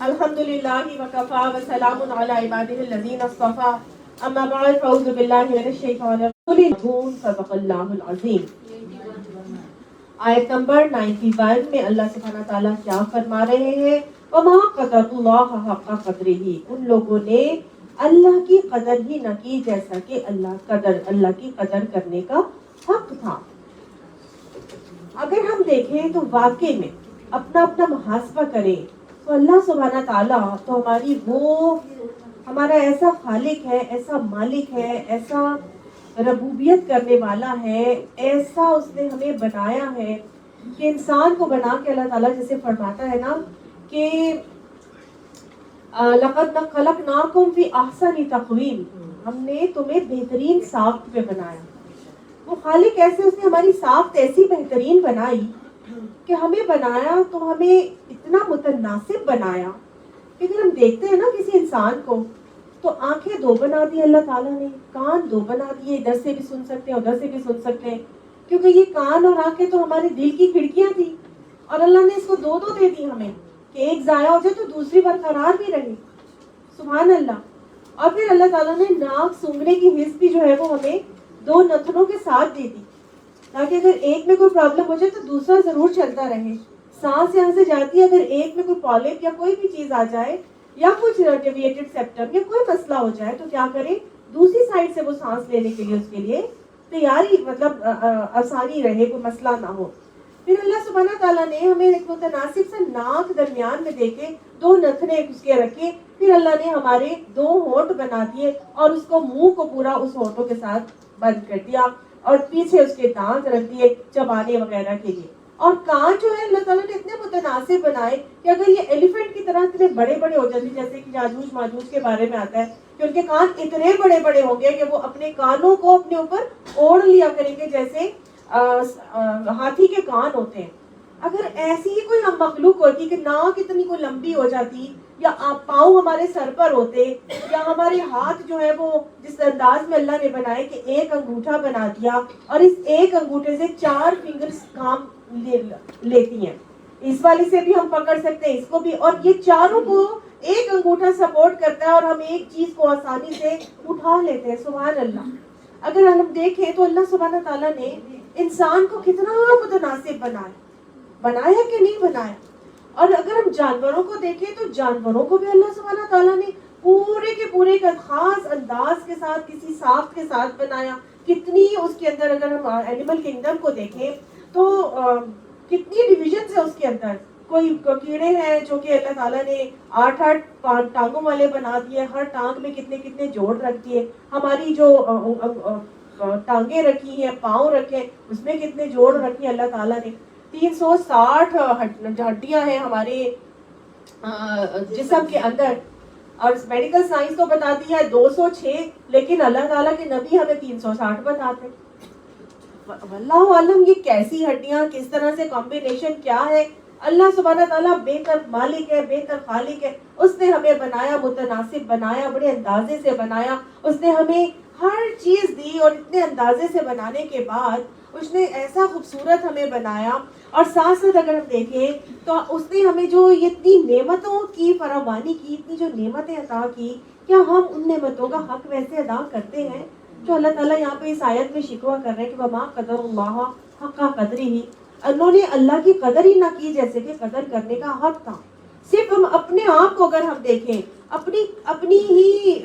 الحمدللہ وکفا وسلام علی عبادہ الذین اصطفیٰ اما بعد فاعوذ باللہ من الشیطان الرجیم صدق اللہ العظیم. آیت نمبر 91 میں اللہ سبحانہ تعالیٰ کیا فرما رہے ہیں؟ وما قدر اللہ حق قدرہ، ان لوگوں نے اللہ کی قدر ہی نہ کی جیسا کہ اللہ کی قدر کرنے کا حق تھا. اگر ہم دیکھیں تو واقعی میں اپنا محاسبہ کریں تو اللہ سبحانہ تعالیٰ تو ہمارا ایسا خالق ہے، ایسا مالک ہے، ایسا ربوبیت کرنے والا ہے، ایسا اس نے ہمیں بنایا ہے کہ انسان کو بنا کے اللہ تعالیٰ جیسے فرماتا ہے نا کہ لَقَدْ خَلَقْنَاكُمْ فِي أَحْسَنِ تَقْوِيمٍ، ہم نے تمہیں بہترین ساخت پہ بنایا. وہ خالق ایسے اس نے ہماری ساخت ایسی بہترین بنائی کہ ہمیں بنایا تو ہمیں اتنا متناسب بنایا کہ اگر ہم دیکھتے ہیں نا کسی انسان کو تو آنکھیں دو بنا دی اللہ تعالیٰ نے، کان دو بنا دیے، ادھر سے بھی سن سکتے ہیں ادھر سے بھی سن سکتے ہیں، کیونکہ یہ کان اور آنکھیں تو ہمارے دل کی کھڑکیاں تھی اور اللہ نے اس کو دو دے دی ہمیں کہ ایک ضائع ہو جائے تو دوسری برقرار بھی رہے. سبحان اللہ. اور پھر اللہ تعالیٰ نے ناک سونگھنے کی حس بھی جو ہے وہ ہمیں دو نتنوں کے ساتھ دے دی تاکہ اگر ایک میں کوئی پرابلم ہو جائے تو دوسرا ضرور چلتا رہے. سانس یہاں سے جاتی ہے، اگر ایک میں کوئی پالپ یا کوئی بھی چیز آ جائے یا کچھ ڈیویٹڈ سیپٹم یا کوئی مسئلہ ہو جائے تو کیا کرے، دوسری سائڈ سے وہ سانس لینے کے لیے اس کے لیے تیاری، مطلب آسانی رہے، کوئی مسئلہ نہ ہو. پھر اللہ سبحانہ تعالیٰ نے ہمیں ایک متناسب سے ناک درمیان میں دے کے دو نتنے اس کے رکھے، پھر اللہ نے ہمارے دو ہونٹ بنا دیے اور اس کو منہ کو پورا اس ہونٹوں کے ساتھ بند کر دیا اور پیچھے اس کے دانت رکھ دیے چبانے وغیرہ کے لیے. اور کان جو ہے اللہ تعالیٰ نے اتنے متناسب بنائے کہ اگر یہ ایلیفنٹ کی طرح اتنے بڑے ہو جاتے، جیسے کہ یاجوج ماجوج کے بارے میں آتا ہے کہ ان کے کان اتنے بڑے ہوں گے کہ وہ اپنے کانوں کو اپنے اوپر اوڑھ لیا کریں گے جیسے ہاتھی کے کان ہوتے ہیں. اگر ایسی ہی کوئی مخلوق ہوتی کہ ناک اتنی کوئی لمبی ہو جاتی یا پاؤں ہمارے سر پر ہوتے یا ہمارے ہاتھ جو ہے وہ جس انداز میں اللہ نے بنائے کہ ایک انگوٹھا بنا دیا اور اس ایک انگوٹھے سے 4 فنگرز کام لیتی ہیں، اس والی سے بھی ہم پکڑ سکتے ہیں، اس کو بھی، اور یہ چاروں کو ایک انگوٹھا سپورٹ کرتا ہے اور ہم ایک چیز کو آسانی سے اٹھا لیتے ہیں. سبحان اللہ. اگر ہم دیکھیں تو اللہ سبحانہ تعالیٰ نے انسان کو کتنا متناسب بنایا کہ نہیں بنایا. اور اگر ہم جانوروں کو دیکھیں تو جانوروں کو بھی اللہ سبحانہ تعالیٰ نے پورے کے پورے کا خاص انداز کے ساتھ کسی ساخت کے ساتھ بنایا. کتنی اس کے اندر اگر ہم اینیمل کنگڈم کو دیکھیں تو کتنی ڈویژنز ہیں اس کے اندر. کوئی کیڑے ہیں جو کہ اللہ تعالیٰ نے 8 ٹانگوں والے بنا دیے، ہر ٹانگ میں کتنے جوڑ رکھ دیے. ہماری جو ٹانگیں رکھی ہیں، پاؤں رکھے، اس میں کتنے جوڑ رکھے اللہ تعالیٰ نے. 360 ہڈیاں ہیں ہمارے جسم کے اندر، اور میڈیکل سائنس تو بتاتی ہے 206، لیکن اللہ تعالیٰ کے نبی ہمیں 360 بتاتے. واللہ عالم یہ کیسی ہڈیاں، کس طرح سے کمبینیشن کیا ہے. اللہ سبحانہ تعالیٰ بہتر مالک ہے، بہتر خالق ہے. اس نے ہمیں بنایا، متناسب بنایا، بڑے اندازے سے بنایا. اس نے ہمیں ہر چیز دی اور اتنے اندازے سے بنانے کے بعد اس نے ایسا خوبصورت ہمیں بنایا. اور ساتھ اگر ہم دیکھیں تو اس نے ہمیں جو اتنی نعمتوں کی فراوانی کی، اتنی جو نعمتیں عطا کی، کیا ہم ان نعمتوں کا حق ویسے ادا کرتے ہیں جو اللہ تعالیٰ یہاں پہ اس آیت میں شکوہ کر رہے ہیں کہ وما قدر اللہ حق قدرہ، انہوں نے اللہ کی قدر ہی نہ کی جیسے کہ قدر کرنے کا حق تھا. صرف ہم اپنے آپ کو اگر ہم دیکھیں، اپنی ہی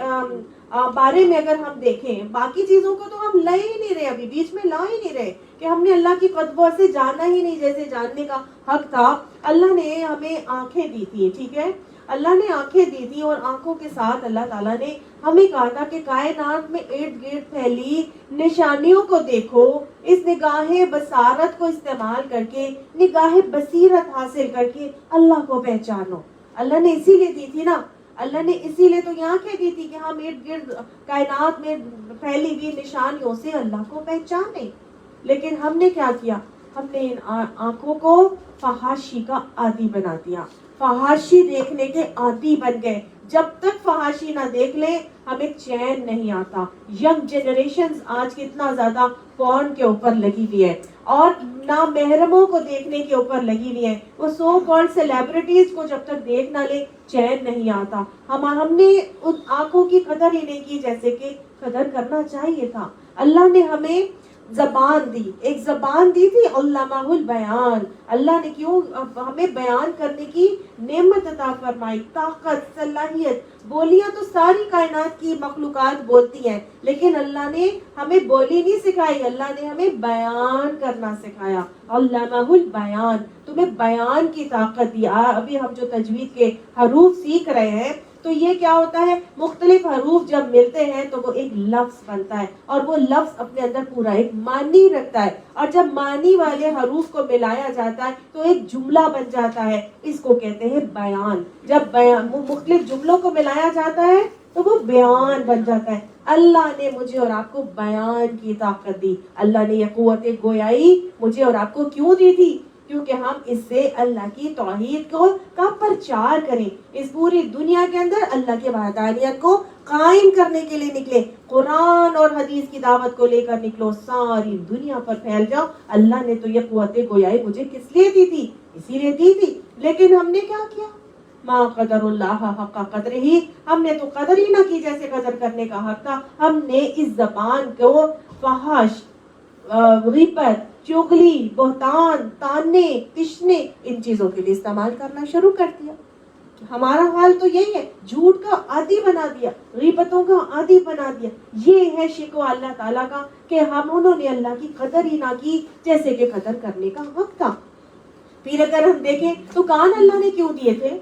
بارے میں اگر ہم دیکھیں، باقی چیزوں کو تو ہم لے ہی نہیں رہے، ابھی بیچ میں لا ہی نہیں رہے کہ ہم نے اللہ کی قدروں سے جانا ہی نہیں جیسے جاننے کا حق تھا. اللہ نے ہمیں آنکھیں دی تھی، ٹھیک ہے، اللہ نے آنکھیں دی تھی اور آنکھوں کے ساتھ اللہ تعالیٰ نے ہمیں کہا تھا کہ کائنات میں ارد گرد پھیلی نشانیوں کو دیکھو، اس نگاہ بصارت کو استعمال کر کے، نگاہ بصیرت حاصل کر کے اللہ کو پہچانو. اللہ نے اسی لیے دی تھی نا، اللہ نے اسی لیے تو یہ آنکھیں دی تھی کہ ہم ارد گرد کائنات میں پھیلی ہوئی نشانیوں سے اللہ کو پہچانیں. لیکن ہم نے کیا کیا؟ ہم نے ان آنکھوں کو فحاشی کا عادی بنا دیا، فحاشی دیکھنے کے عادی بن گئے. جب تک فحاشی نہ دیکھ لیں ہمیں چین نہیں آتا. ینگ جنریشنز آج کتنا زیادہ فون کے اوپر لگی ہوئی ہے. اور نامحرموں کو دیکھنے کے اوپر لگی ہوئی ہیں. وہ سو کالڈ سیلیبریٹیز کو جب تک دیکھ نہ لے چین نہیں آتا. ہم نے ان آنکھوں کی قدر ہی نہیں کی جیسے کہ قدر کرنا چاہیے تھا. اللہ نے ہمیں زبان دی, ایک زبان دی تھی, علمہ البیان. اللہ نے کیوں ہمیں بیان کرنے کی نعمت عطا فرمائی, طاقت, صلاحیت. بولیاں تو ساری کائنات کی مخلوقات بولتی ہیں, لیکن اللہ نے ہمیں بولی نہیں سکھائی, اللہ نے ہمیں بیان کرنا سکھایا. علمہ البیان, تمہیں بیان کی طاقت دی. ابھی ہم جو تجوید کے حروف سیکھ رہے ہیں تو یہ کیا ہوتا ہے, مختلف حروف جب ملتے ہیں تو وہ ایک لفظ بنتا ہے, اور وہ لفظ اپنے اندر پورا ایک معنی رکھتا ہے, اور جب معنی والے حروف کو ملایا جاتا ہے تو ایک جملہ بن جاتا ہے. اس کو کہتے ہیں بیان. جب مختلف جملوں کو ملایا جاتا ہے تو وہ بیان بن جاتا ہے. اللہ نے مجھے اور آپ کو بیان کی طاقت دی. اللہ نے یہ قوت گویائی مجھے اور آپ کو کیوں دی تھی؟ کیونکہ ہم اس سے اللہ کی توحید کا پرچار کریں. اس پوری دنیا کے اندر اللہ کے وحدانیت کو قائم کرنے کے لیے نکلے. قرآن اور حدیث کی دعوت کو لے کر نکلو, ساری دنیا پر پھیل جاؤ. اللہ نے تو یہ قوت گویائی مجھے کس لیے دی تھی؟ اسی لیے دی تھی. لیکن ہم نے کیا کیا؟ ما قدر اللہ حق قدر ہی, ہم نے تو قدر ہی نہ کی جیسے قدر کرنے کا حق تھا. ہم نے اس زبان کو فحش, غیبت, چغلی, بہتان, تانے, تشنے, ان چیزوں کے لیے استعمال کرنا شروع کر دیا. ہمارا حال تو یہی ہے, جھوٹ کا عادی بنا دیا, غیبتوں کا عادی بنا دیا. یہ ہے شکوہ اللہ تعالیٰ کا کہ انہوں نے اللہ کی قدر ہی نہ کی جیسے کہ قدر کرنے کا حق تھا. پھر اگر ہم دیکھیں تو کان اللہ نے کیوں دیے تھے؟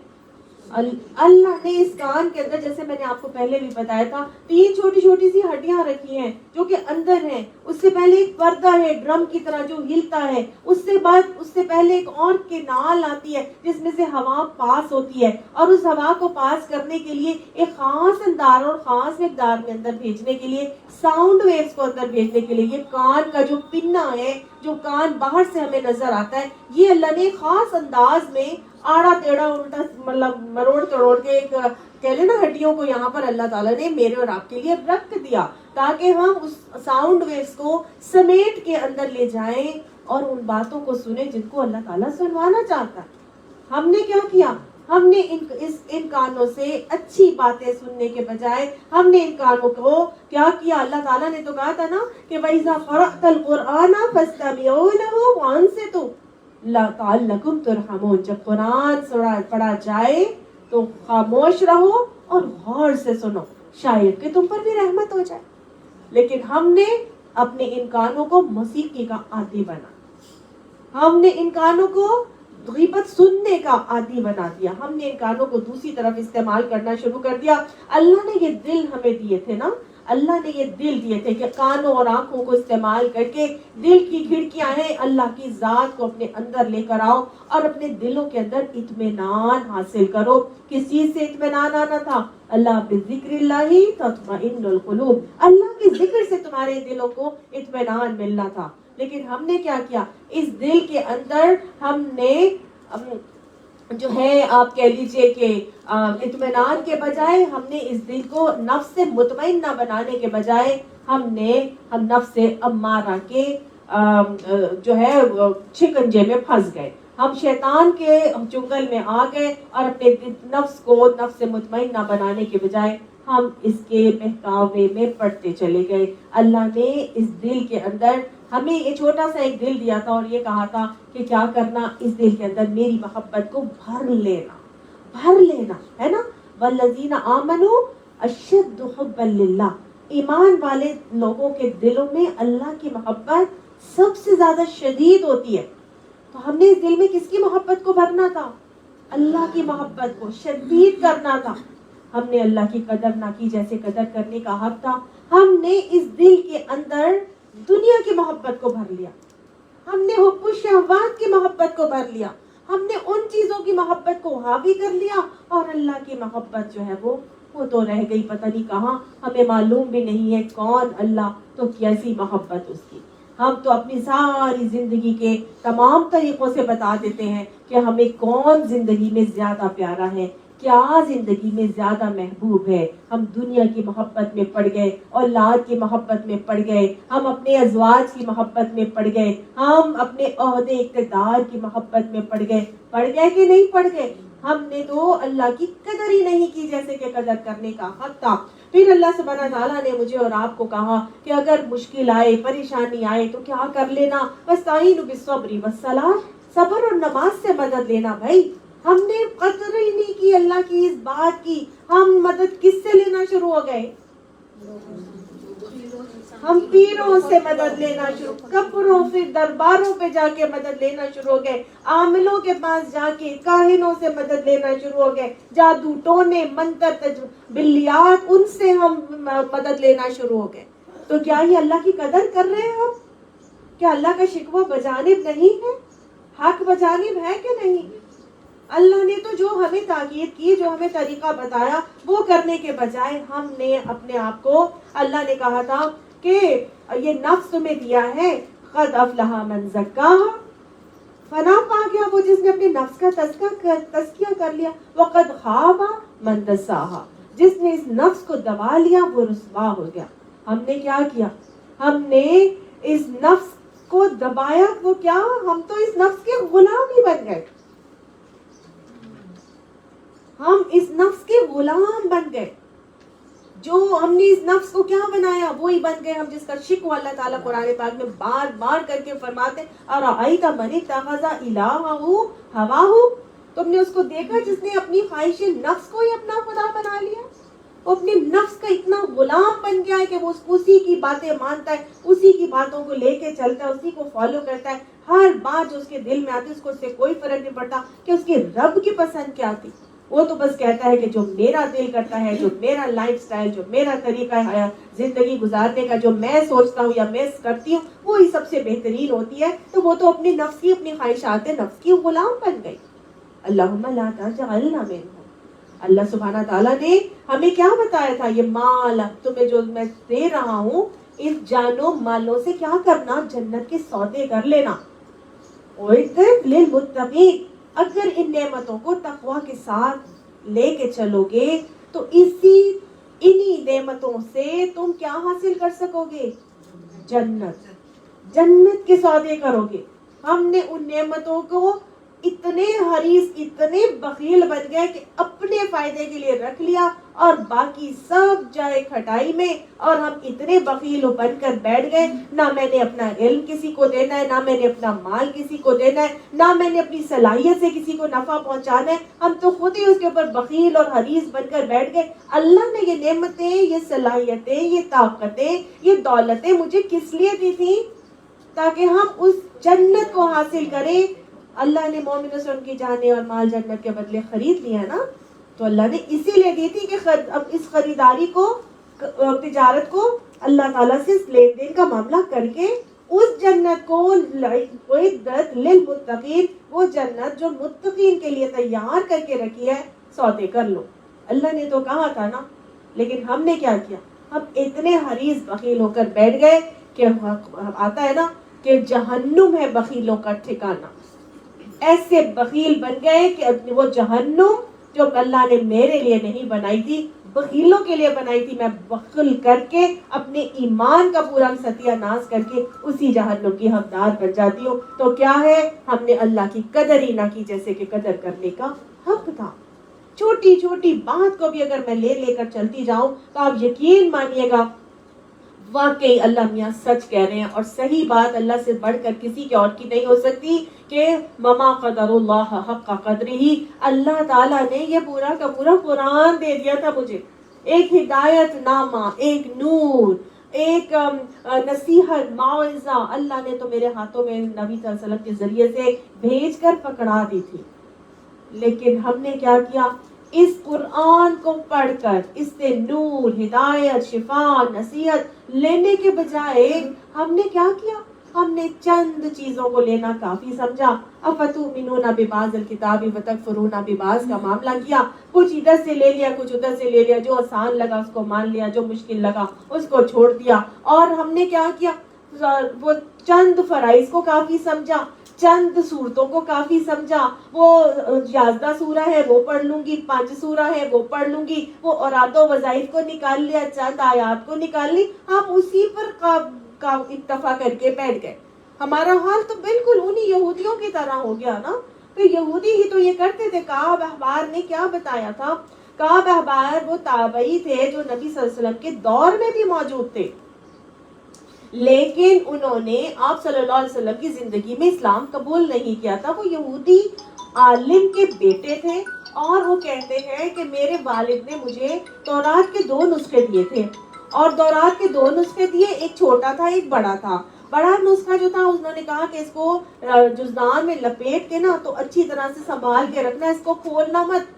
اللہ نے اس کان کے اندر, جیسے میں نے آپ کو پہلے بھی بتایا تھا, تین چھوٹی چھوٹی سی ہڈیاں رکھی ہیں جو کہ اندر ہیں. اس سے پہلے ایک پردہ ہے ڈرم کی طرح جو ہلتا ہے. اس سے پہلے ایک اور کنال آتی ہے جس میں سے ہوا پاس ہوتی ہے, اور اس ہوا کو پاس کرنے کے لیے ایک خاص اندار اور خاص مقدار میں اندر بھیجنے کے لیے, ساؤنڈ ویوز کو اندر بھیجنے کے لیے, یہ کان کا جو پنا ہے, جو کان باہر سے ہمیں نظر آتا ہے, یہ اللہ نے خاص انداز میں آڑا ٹیڑھا الٹا مطلب مروڑ توڑ کے ایک کہہ لیں نا ہڈیوں کو یہاں پر اللہ تعالیٰ نے میرے اور آپ کے لیے رکھ دیا تاکہ ہم اس ساؤنڈ ویوز کو سمیٹ کے اندر لے جائیں اور ان باتوں کو سنیں جن کو اللہ تعالیٰ سنوانا چاہتا ہے. ہم نے کیا کیا؟ ہم نے ان کانوں سے اچھی باتیں سننے کے بجائے ہم نے ان کانوں کو کیا کیا؟ اللہ تعالیٰ نے تو کہا تھا نا کہ وَإِذَا قَرَأْتَ الْقُرْآنَ فَاسْتَمِعُوا لَهُ وَأَنصِتُوا لَعَلَّكُمْ تُرْحَمُونَ. جب قرآن پڑھا جائے تو خاموش رہو اور غور سے سنو, شاید کہ تم پر بھی رحمت ہو جائے. لیکن ہم نے اپنے ان کانوں کو موسیقی کا عادی بنا, ہم نے ان کانوں کو غیبت سننے کا عادی بنا دیا, ہم نے ان کانوں کو دوسری طرف استعمال کرنا شروع کر دیا. اللہ نے یہ دل ہمیں دیے تھے نا, اللہ نے یہ دل دیے تھے کہ کانوں اور آنکھوں کو استعمال کر کے دل کی کھڑکیاں ہیں, اللہ کی ذات کو اپنے اندر لے کر آؤ اور اپنے دلوں کے اندر اطمینان حاصل کرو. کس چیز سے اطمینان آنا تھا؟ اللہ بذکر اللہ تطمئن القلوب, اللہ کے ذکر سے تمہارے دلوں کو اطمینان ملنا تھا. لیکن ہم نے کیا کیا؟ اس دل کے اندر ہم نے جو ہے آپ کہہ لیجئے کہ اطمینان کے بجائے ہم نے اس دل کو نفس سے مطمئنہ بنانے کے بجائے ہم نفس سے امارہ کے جو ہے شکنجے میں پھنس گئے. ہم شیطان کے چنگل میں آ گئے اور اپنے نفس کو نفس سے مطمئنہ بنانے کے بجائے ہم اس کے بہکاوے میں پڑتے چلے گئے. اللہ نے اس دل کے اندر ہمیں یہ چھوٹا سا ایک دل دیا تھا اور یہ کہا تھا کہ کیا کرنا, اس دل کے اندر میری محبت کو بھر لینا ہے نا. والذین آمنوا اشد حبا للہ, ایمان والے لوگوں کے دلوں میں اللہ کی محبت سب سے زیادہ شدید ہوتی ہے. تو ہم نے اس دل میں کس کی محبت کو بھرنا تھا؟ اللہ کی محبت کو شدید کرنا تھا. ہم نے اللہ کی قدر نہ کی جیسے قدر کرنے کا حق تھا. ہم نے اس دل کے اندر دنیا کی محبت کو بھر لیا, ہم نے حب الشہوات کی محبت کو بھر لیا, ہم نے ان چیزوں کی محبت کو حاوی کر لیا, اور اللہ کی محبت جو ہے وہ تو رہ گئی پتہ نہیں کہاں. ہمیں معلوم بھی نہیں ہے کون اللہ تو کیسی محبت اس کی. ہم تو اپنی ساری زندگی کے تمام طریقوں سے بتا دیتے ہیں کہ ہمیں کون زندگی میں زیادہ پیارا ہے, کیا زندگی میں زیادہ محبوب ہے؟ ہم دنیا کی محبت میں پڑ گئے، اولاد کی محبت میں پڑ گئے، ہم اپنے ازواج کی محبت میں پڑ گئے، ہم اپنے عہدے اقتدار کی محبت میں پڑ گئے کہ نہیں پڑ گئے؟ ہم نے تو اللہ کی قدر ہی نہیں کی جیسے کہ قدر کرنے کا حق تھا۔ پھر اللہ سبحانہ تعالیٰ نے مجھے اور آپ کو کہا کہ اگر مشکل آئے، پریشانی آئے تو کیا کر لینا؟ وَاسْتَعِينُوا بِالصَّبْرِ وَالصَّلَاةِ، صبر اور نماز سے مدد لینا۔ بھائی ہم نے قدر ہی نہیں کی اللہ کی اس بات کی، ہم مدد کس سے لینا شروع ہو گئے؟ ہم پیروں سے مدد لینا شروع، قبروں پھر درباروں پہ جا کے مدد لینا شروع ہو گئے، عاملوں کے پاس جا کے کاہنوں سے مدد لینا شروع ہو گئے، جادو ٹونے منتر بلیات ان سے ہم مدد لینا شروع ہو گئے۔ تو کیا یہ اللہ کی قدر کر رہے ہیں ہم؟ کیا اللہ کا شکوہ بجانب نہیں ہے؟ حق بجانب ہے کہ نہیں؟ اللہ نے تو جو ہمیں تاکید کی، جو ہمیں طریقہ بتایا، وہ کرنے کے بجائے ہم نے اپنے آپ کو، اللہ نے کہا تھا کہ یہ نفس تمہیں دیا ہے، قد افلح من زکاہا، فنا پا گیا وہ جس نے اپنے نفس کا تزکیہ کر لیا، وقد خاب من دساہا، جس نے اس نفس کو دبا لیا وہ رسوا ہو گیا۔ ہم نے کیا کیا؟ ہم نے اس نفس کو دبایا، وہ کیا؟ ہم تو اس نفس کے غلام ہی بن گئے، ہم اس نفس کے غلام بن گئے۔ جو ہم نے اس نفس کو کیا بنایا وہی بن گئے ہم، جس کا شکوہ اللہ تعالیٰ قرآن پاک میں بار بار کر کے فرماتے ارأیت من اتخذ الہہ ہواہ، تم نے اس کو دیکھا جس نے اپنی خواہش نفس کو ہی اپنا خدا بنا لیا؟ وہ اپنے نفس کا اتنا غلام بن گیا ہے کہ وہ اسی کی باتیں مانتا ہے، اسی کی باتوں کو لے کے چلتا ہے، اسی کو فالو کرتا ہے، ہر بات جو اس کے دل میں آتی ہے اس کو اس سے کوئی فرق نہیں پڑتا کہ اس کے رب کی پسند کیا تھی۔ وہ تو بس کہتا ہے کہ جو میرا دل کرتا ہے، جو میرا لائف سٹائل، جو میرا طریقہ ہے زندگی گزارنے کا، جو میں سوچتا ہوں یا میں کرتی ہوں وہی سب سے بہترین ہوتی ہے۔ تو وہ تو اپنی نفس کی، اپنی خواہشات نفس کی غلام بن گئی۔ اللہم لا تجعلنا منہم۔ اللہ سبحانہ تعالیٰ نے ہمیں کیا بتایا تھا؟ یہ مال تمہیں جو میں دے رہا ہوں، اس جانوں مالوں سے کیا کرنا؟ جنت کے سودے کر لینا۔ اعدت للمتقین، اگر ان نعمتوں کو تقویٰ کے ساتھ لے کے چلو گے تو انہی نعمتوں سے تم کیا حاصل کر سکو گے؟ جنت کے سودے کرو گے۔ ہم نے ان نعمتوں کو اتنے حریص، اتنے بخیل بن گئے کہ اپنے فائدے کے لیے رکھ لیا اور باقی سب جائے کھٹائی میں، اور ہم اتنے بخیل بن کر بیٹھ گئے، نہ میں نے اپنا علم کسی کو دینا ہے، نہ میں نے اپنا مال کسی کو دینا ہے، نہ میں نے اپنی صلاحیت سے کسی کو نفع پہنچانا ہے، ہم تو خود ہی اس کے اوپر بخیل اور حریص بن کر بیٹھ گئے۔ اللہ نے یہ نعمتیں، یہ صلاحیتیں، یہ طاقتیں، یہ دولتیں مجھے کس لیے دی تھی؟ تاکہ ہم اس جنت کو حاصل کریں۔ اللہ نے مومنوں سے ان کی جانیں اور مال جنت کے بدلے خرید لیا نا، تو اللہ نے اسی لیے دی تھی کہ اب اس خریداری کو، تجارت کو اللہ تعالیٰ سے لین دین کا معاملہ کر کے اس جنت کو اعدت للمتقین، وہ جنت جو متقین کے لیے تیار کر کے رکھی ہے، سودے کر لو۔ اللہ نے تو کہا تھا نا، لیکن ہم نے کیا کیا؟ ہم اتنے حریص بخیل ہو کر بیٹھ گئے کہ آتا ہے نا کہ جہنم ہے بخیلوں کا ٹھکانہ۔ ایسے بخیل بن گئے کہ وہ جہنم جو اللہ نے میرے لیے نہیں بنائی تھی، بخیلوں کے لیے بنائی تھی، میں بخل کر کے اپنے ایمان کا پورا ستیہ ناش کر کے اسی جہنم کی حقدار بن جاتی ہوں۔ تو کیا ہے؟ ہم نے اللہ کی قدر ہی نہ کی جیسے کہ قدر کرنے کا حق تھا۔ چھوٹی چھوٹی بات کو بھی اگر میں لے کر چلتی جاؤں تو آپ یقین مانیے گا واقعی اللہ میاں سچ کہہ رہے ہیں، اور صحیح بات اللہ سے بڑھ کر کسی کی اور کی نہیں ہو سکتی کہ مما قدر اللہ حق قدرہ۔ اللہ تعالیٰ نے یہ پورا کا پورا قرآن دے دیا تھا مجھے، ایک ہدایت نامہ، ایک نور، ایک نصیحت، موعظہ اللہ نے تو میرے ہاتھوں میں نبی صلی اللہ علیہ وسلم کے ذریعے سے بھیج کر پکڑا دی تھی۔ لیکن ہم نے کیا کیا؟ اس قرآن کو پڑھ کر اس سے نور، ہدایت، شفا، نصیحت لینے کے بجائے ہم نے کیا کیا؟ ہم نے چند چیزوں کو لینا کافی سمجھا۔ افتؤمنون ببعض الکتاب وتکفرون ببعض کا معاملہ کیا، کچھ ادھر سے لے لیا، کچھ ادھر سے لے لیا، جو آسان لگا اس کو مان لیا، جو مشکل لگا اس کو چھوڑ دیا۔ اور ہم نے کیا کیا؟ وہ چند فرائض کو کافی سمجھا، چند صورتوں کو کافی سمجھا، وہ 11 سورہ ہے وہ پڑھ لوں گی، 5 سورہ ہے وہ پڑھ لوں گی، وہ اوراد و وظائف کو نکال لیا، چند آیات کو نکال لی، آپ اسی پر اکتفا کر کے بیٹھ گئے. ہمارا حال تو بالکل انہی یہودیوں کی طرح ہو گیا نا. تو یہودی ہی تو یہ کرتے تھے. کعب احبار نے کیا بتایا تھا؟ کعب احبار وہ تابعی تھے جو نبی صلی اللہ علیہ وسلم کے دور میں بھی موجود تھے، لیکن انہوں نے آپ صلی اللہ علیہ وسلم کی زندگی میں اسلام قبول نہیں کیا تھا. وہ یہودی عالم کے بیٹے تھے اور وہ کہتے ہیں کہ میرے والد نے مجھے تورات کے 2 نسخے دیے تھے، اور تورات کے 2 نسخے دیے، ایک چھوٹا تھا ایک بڑا تھا. بڑا نسخہ جو تھا انہوں نے کہا کہ اس کو جزدان میں لپیٹ کے نا تو اچھی طرح سے سنبھال کے رکھنا، اس کو کھولنا مت،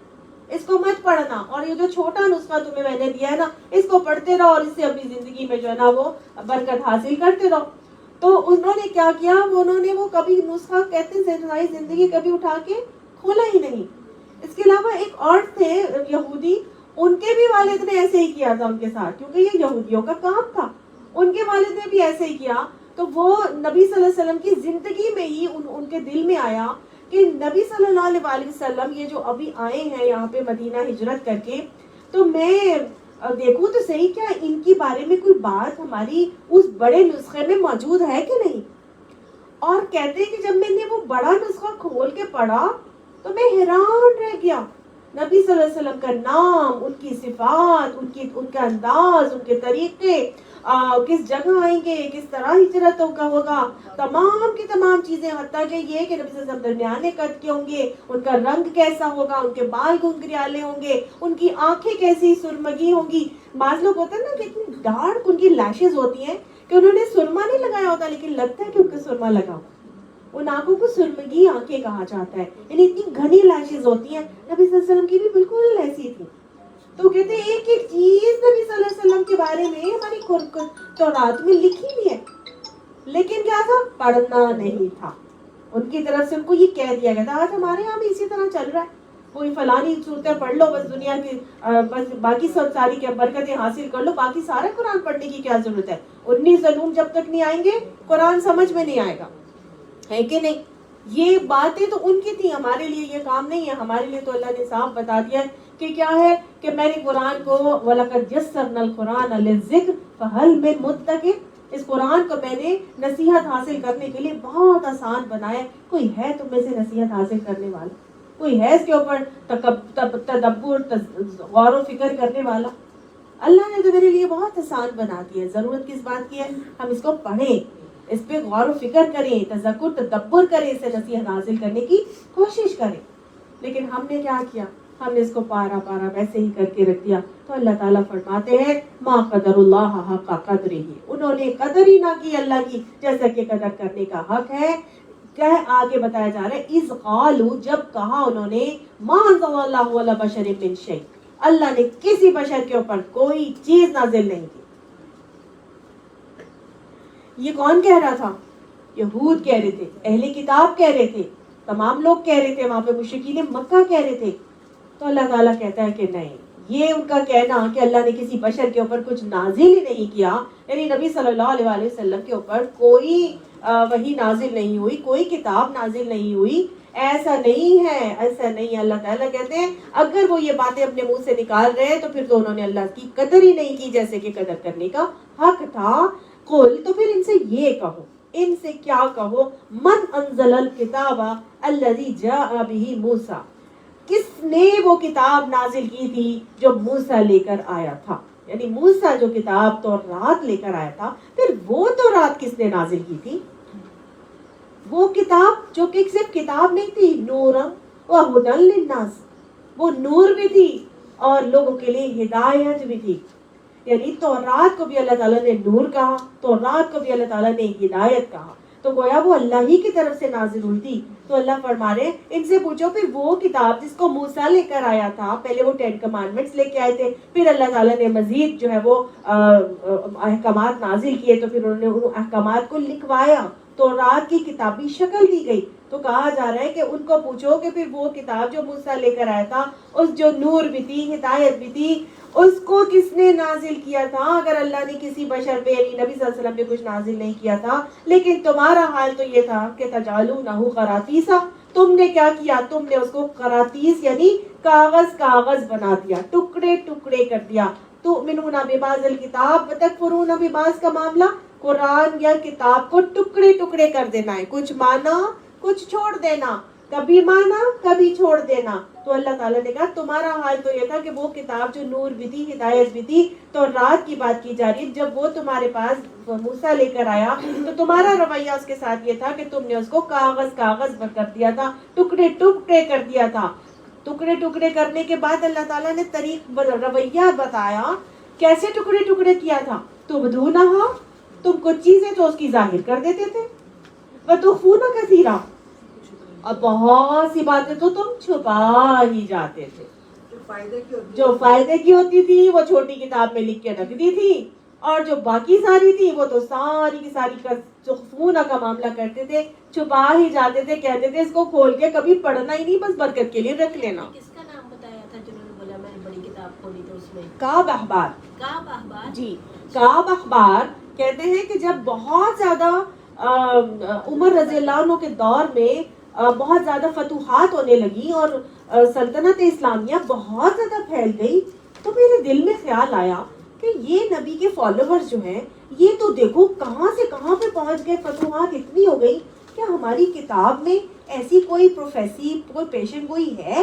اس کو مت پڑھنا، اور یہ جو چھوٹا نسخہ تمہیں میں نے دیا ہے نا اس کو پڑھتے رہو اور اس سے اپنی زندگی میں جو ہے نا وہ برکت حاصل کرتے رہو. تو انہوں نے کیا کیا، انہوں نے وہ کبھی نسخہ کہتے ہیں زندگی کبھی اٹھا کے کھولا ہی نہیں. اس کے علاوہ ایک اور تھے یہودی، ان کے بھی والد نے ایسے ہی کیا تھا ان کے ساتھ، کیونکہ یہ یہودیوں کا کام تھا. ان کے والد نے بھی ایسے ہی کیا. تو وہ نبی صلی اللہ علیہ وسلم کی زندگی میں ہی ان کے دل میں آیا کہ نبی صلی اللہ علیہ وسلم یہ جو ابھی آئے ہیں یہاں پہ مدینہ ہجرت کر کے، تو میں دیکھوں تو صحیح کیا ان کی بارے میں کوئی بات ہماری اس بڑے نسخے میں موجود ہے کہ نہیں. اور کہتے ہیں کہ جب میں نے وہ بڑا نسخہ کھول کے پڑھا تو میں حیران رہ گیا. نبی صلی اللہ علیہ وسلم کا نام، ان کی صفات، ان کا انداز، ان کے طریقے، کس جگہ آئیں گے، کس طرح ہجرت ہوگا، تمام کی تمام چیزیں، حتیٰ کہ یہ کہ نبی صلی اللہ علیہ وسلم درمیانے قد کے ہوں گے، ان کا رنگ کیسا ہوگا، ان کے بال گھنگریالے ہوں گے، ان کی آنکھیں کیسی سرمگی ہوں گی. بعض لوگ ہوتے ہیں نا کہ اتنی ڈارک ان کی لیشز ہوتی ہیں کہ انہوں نے سرما نہیں لگایا ہوتا لیکن لگتا ہے کہ ان کو سرما لگا ہو. ان آنکھوں کو سرمگی آنکھیں کہا جاتا ہے، یعنی اتنی گھنی لیشز ہوتی ہیں. نبی صلی اللہ علیہ وسلم کی بھی بالکل ایسی تھی. تو کہتے ہیں ایک ایک چیز نبی صلی اللہ علیہ وسلم کے بارے میں ہماری تورات میں لکھی بھی ہے، لیکن کیا تھا؟ پڑھنا نہیں تھا. ان کی طرف سے ان کو یہ کہہ دیا گیا تھا. آج ہمارے یہاں بھی اسی طرح چل رہا ہے، کوئی فلانی صورتیں پڑھ لو بس دنیا کی بس باقی سب ساری کیا برکتیں حاصل کر لو، باقی سارا قرآن پڑھنے کی کیا ضرورت ہے. 19 علوم جب تک نہیں آئیں گے قرآن سمجھ میں نہیں آئے گا، ہے کہ نہیں؟ یہ باتیں تو ان کی تھی، ہمارے لیے یہ کام نہیں ہے. ہمارے لیے تو اللہ نے صاف بتا دیا ہے کہ کیا ہے کہ میں نے قرآن کو وَلَقَدْ يَسَّرْنَا الْقُرْآنَ لِلذِّكْرِ فَهَلْ مِن مُدَّكِرٍ، اس قرآن کو میں نے نصیحت حاصل کرنے کے لیے بہت آسان بنایا. کوئی ہے تم میں سے نصیحت حاصل کرنے والا؟ کوئی ہے اس کے اوپر تدبر غور و فکر کرنے والا؟ اللہ نے تو میرے لیے بہت آسان بنا دیا ہے. ضرورت کس بات کی ہے؟ ہم اس کو پڑھیں، اس پہ غور و فکر کریں، تذکر تدبر کریں، اسے نصیحت حاصل کرنے کی کوشش کریں. لیکن ہم نے کیا کیا؟ ہم نے اس کو پارا پارا ویسے ہی کر کے رکھ دیا. تو اللہ تعالیٰ فرماتے ہیں ما قدر اللہ حق قدرہ، انہوں نے قدر ہی نہ کی اللہ کی جیسا کہ قدر کرنے کا حق ہے. کیا آگے بتایا جا رہا ہے، اذ قالوا، جب کہا انہوں نے، ما انزل اللہ علی بشر من شیء، اللہ نے کسی بشر کے اوپر کوئی چیز نازل نہیں کی. یہ کون کہہ رہا تھا؟ یہود کہہ رہے تھے، اہل کتاب کہہ رہے تھے، تمام لوگ کہہ رہے تھے، وہاں پہ مشرکین مکہ کہہ رہے تھے. تو اللہ تعالیٰ کہتا ہے کہ نہیں، یہ ان کا کہنا کہ اللہ نے کسی بشر کے اوپر کچھ نازل ہی نہیں کیا، یعنی نبی صلی اللہ علیہ وسلم کے اوپر کوئی وحی نازل نہیں ہوئی، کوئی کتاب نازل نہیں ہوئی، ایسا نہیں ہے، ایسا نہیں ہے. اللہ تعالیٰ کہتے ہیں اگر وہ یہ باتیں اپنے منہ سے نکال رہے ہیں تو پھر تو انہوں نے اللہ کی قدر ہی نہیں کی جیسے کہ قدر کرنے کا حق تھا. قل، تو پھر ان سے یہ کہو، ان سے کیا کہو، من انزل الکتاب الذی جاء بہ موسیٰ، کس نے وہ کتاب نازل کی تھی جو موسیٰ لے کر آیا تھا، یعنی موسیٰ جو کتاب تورات لے کر آیا تھا، پھر وہ تورات کس نے نازل کی تھی؟ وہ کتاب جو کہ صرف کتاب نہیں تھی، نورا وہدی للناس، وہ نور بھی تھی اور لوگوں کے لیے ہدایت بھی تھی. یعنی تورات کو بھی اللہ تعالیٰ نے نور کہا، تورات کو بھی اللہ تعالیٰ نے ہدایت کہا، تو گویا وہ اللہ ہی کی طرف سے نازل ہوئی تھی. تو اللہ فرما رہے ان سے پوچھو پھر وہ کتاب جس کو موسیٰ لے کر آیا تھا، پہلے وہ 10 کمانڈمنٹس لے کے آئے تھے، پھر اللہ تعالیٰ نے مزید جو ہے وہ احکامات نازل کیے، تو پھر انہوں نے ان احکامات کو لکھوایا، تورات کی کتابی شکل دی گئی. تو کہا جا رہا ہے کہ ان کو پوچھو کہ پھر وہ کتاب جو موسیٰ لے کر آیا تھا، اس جو نور بھی تھی، ہدایت بھی تھی، اس کو کس نے نازل کیا تھا؟ اگر اللہ نے کسی بشر پہ یعنی نبی صلی اللہ علیہ وسلم پہ کچھ نازل نہیں کیا تھا، لیکن تمہارا حال تو یہ تھا کہ تجعلونہ قراطیسا، تم نے کیا کیا؟ تم نے اس کو قراطیس یعنی کاغذ بنا دیا، ٹکڑے ٹکڑے کر دیا. تؤمنون ببعض الکتاب وتکفرون ببعض کا معاملہ قرآن یا کتاب کو ٹکڑے ٹکڑے کر دینا ہے، کچھ مانا کچھ چھوڑ دینا، کبھی مانا کبھی چھوڑ دینا. تو اللہ تعالیٰ نے کہا تمہارا حال تو یہ تھا کہ وہ کتاب جو نور بھی تھی، ہدایت بھی تھی، تو رات کی بات کی جا رہی، جب وہ تمہارے پاس موسیٰ لے کر آیا تو تمہارا رویہ اس کے ساتھ یہ تھا کہ تم نے اس کو کاغذ کر دیا تھا، ٹکڑے ٹکڑے کر دیا تھا. ٹکڑے ٹکڑے کرنے کے بعد اللہ تعالیٰ نے رویہ بتایا کیسے ٹکڑے ٹکڑے کیا تھا. تبدونہا، تم کچھ چیزیں تو اس کی ظاہر کر دیتے تھے، وتخفون کثیرا، اور بہت سی باتیں تو تم چھپا ہی جاتے تھے. جو فائدے کی ہوتی تھی وہ چھوٹی کتاب میں لکھ کے رکھ دی تھی، اور جو باقی ساری تھی وہ تو ساری کی ساری تخفون کا معاملہ کرتے تھے، چھپا ہی جاتے تھے، کہتے تھے اس کو کھول کے کبھی پڑھنا ہی نہیں، بس برکت کے لیے رکھ لینا. کس کا نام بتایا تھا جنہوں نے بولا میں نے بڑی کتاب کھولی تو اس میں؟ کعب احبار. کعب احبار. جی، کعب احبار کہتے ہیں کہ جب بہت زیادہ عمر رضی اللہ عنہ کے دور میں بہت زیادہ فتوحات ہونے لگی اور سلطنت اسلامیہ بہت زیادہ پھیل گئی، تو میرے دل میں خیال آیا کہ یہ نبی کے فالوورز جو ہیں یہ تو دیکھو کہاں سے کہاں پہ پہنچ گئے، فتوحات اتنی ہو گئی، کیا ہماری کتاب میں ایسی کوئی پروفیسی کوئی پیشن گوئی ہے؟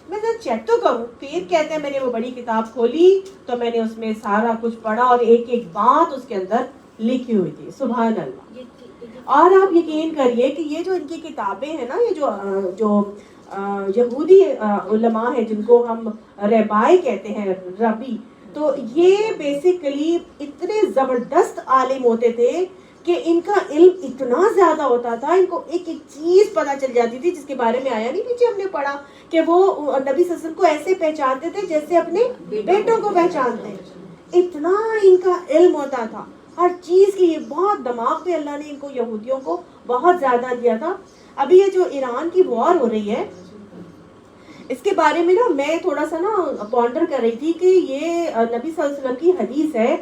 میں ذرا چیک تو کروں. پھر کہتے ہیں میں نے وہ بڑی کتاب کھولی تو میں نے اس میں سارا کچھ پڑھا اور ایک ایک بات اس کے اندر لکھی ہوئی تھی. سبحان اللہ. اور آپ یقین کریے کہ یہ جو ان کی کتابیں ہیں نا، یہ جو یہودی علماء ہیں جن کو ہم ربائی کہتے ہیں، ربی، تو یہ بیسیکلی اتنے زبردست عالم ہوتے تھے کہ ان کا علم اتنا زیادہ ہوتا تھا، ان کو ایک ایک چیز پتہ چل جاتی تھی جس کے بارے میں آیا نہیں پیچھے ہم نے پڑھا کہ وہ نبی صلی اللہ علیہ وسلم کو ایسے پہچانتے تھے جیسے اپنے بیٹوں کو پہچانتے ہیں. اتنا ان کا علم ہوتا تھا ہر چیز کی. بہت دماغ پہ اللہ نے ان کو یہودیوں کو بہت زیادہ دیا تھا. ابھی یہ جو ایران کی وار ہو رہی ہے اس کے بارے میں نا میں تھوڑا سا نا پونڈر کر رہی تھی کہ یہ نبی صلی اللہ علیہ وسلم کی حدیث ہے.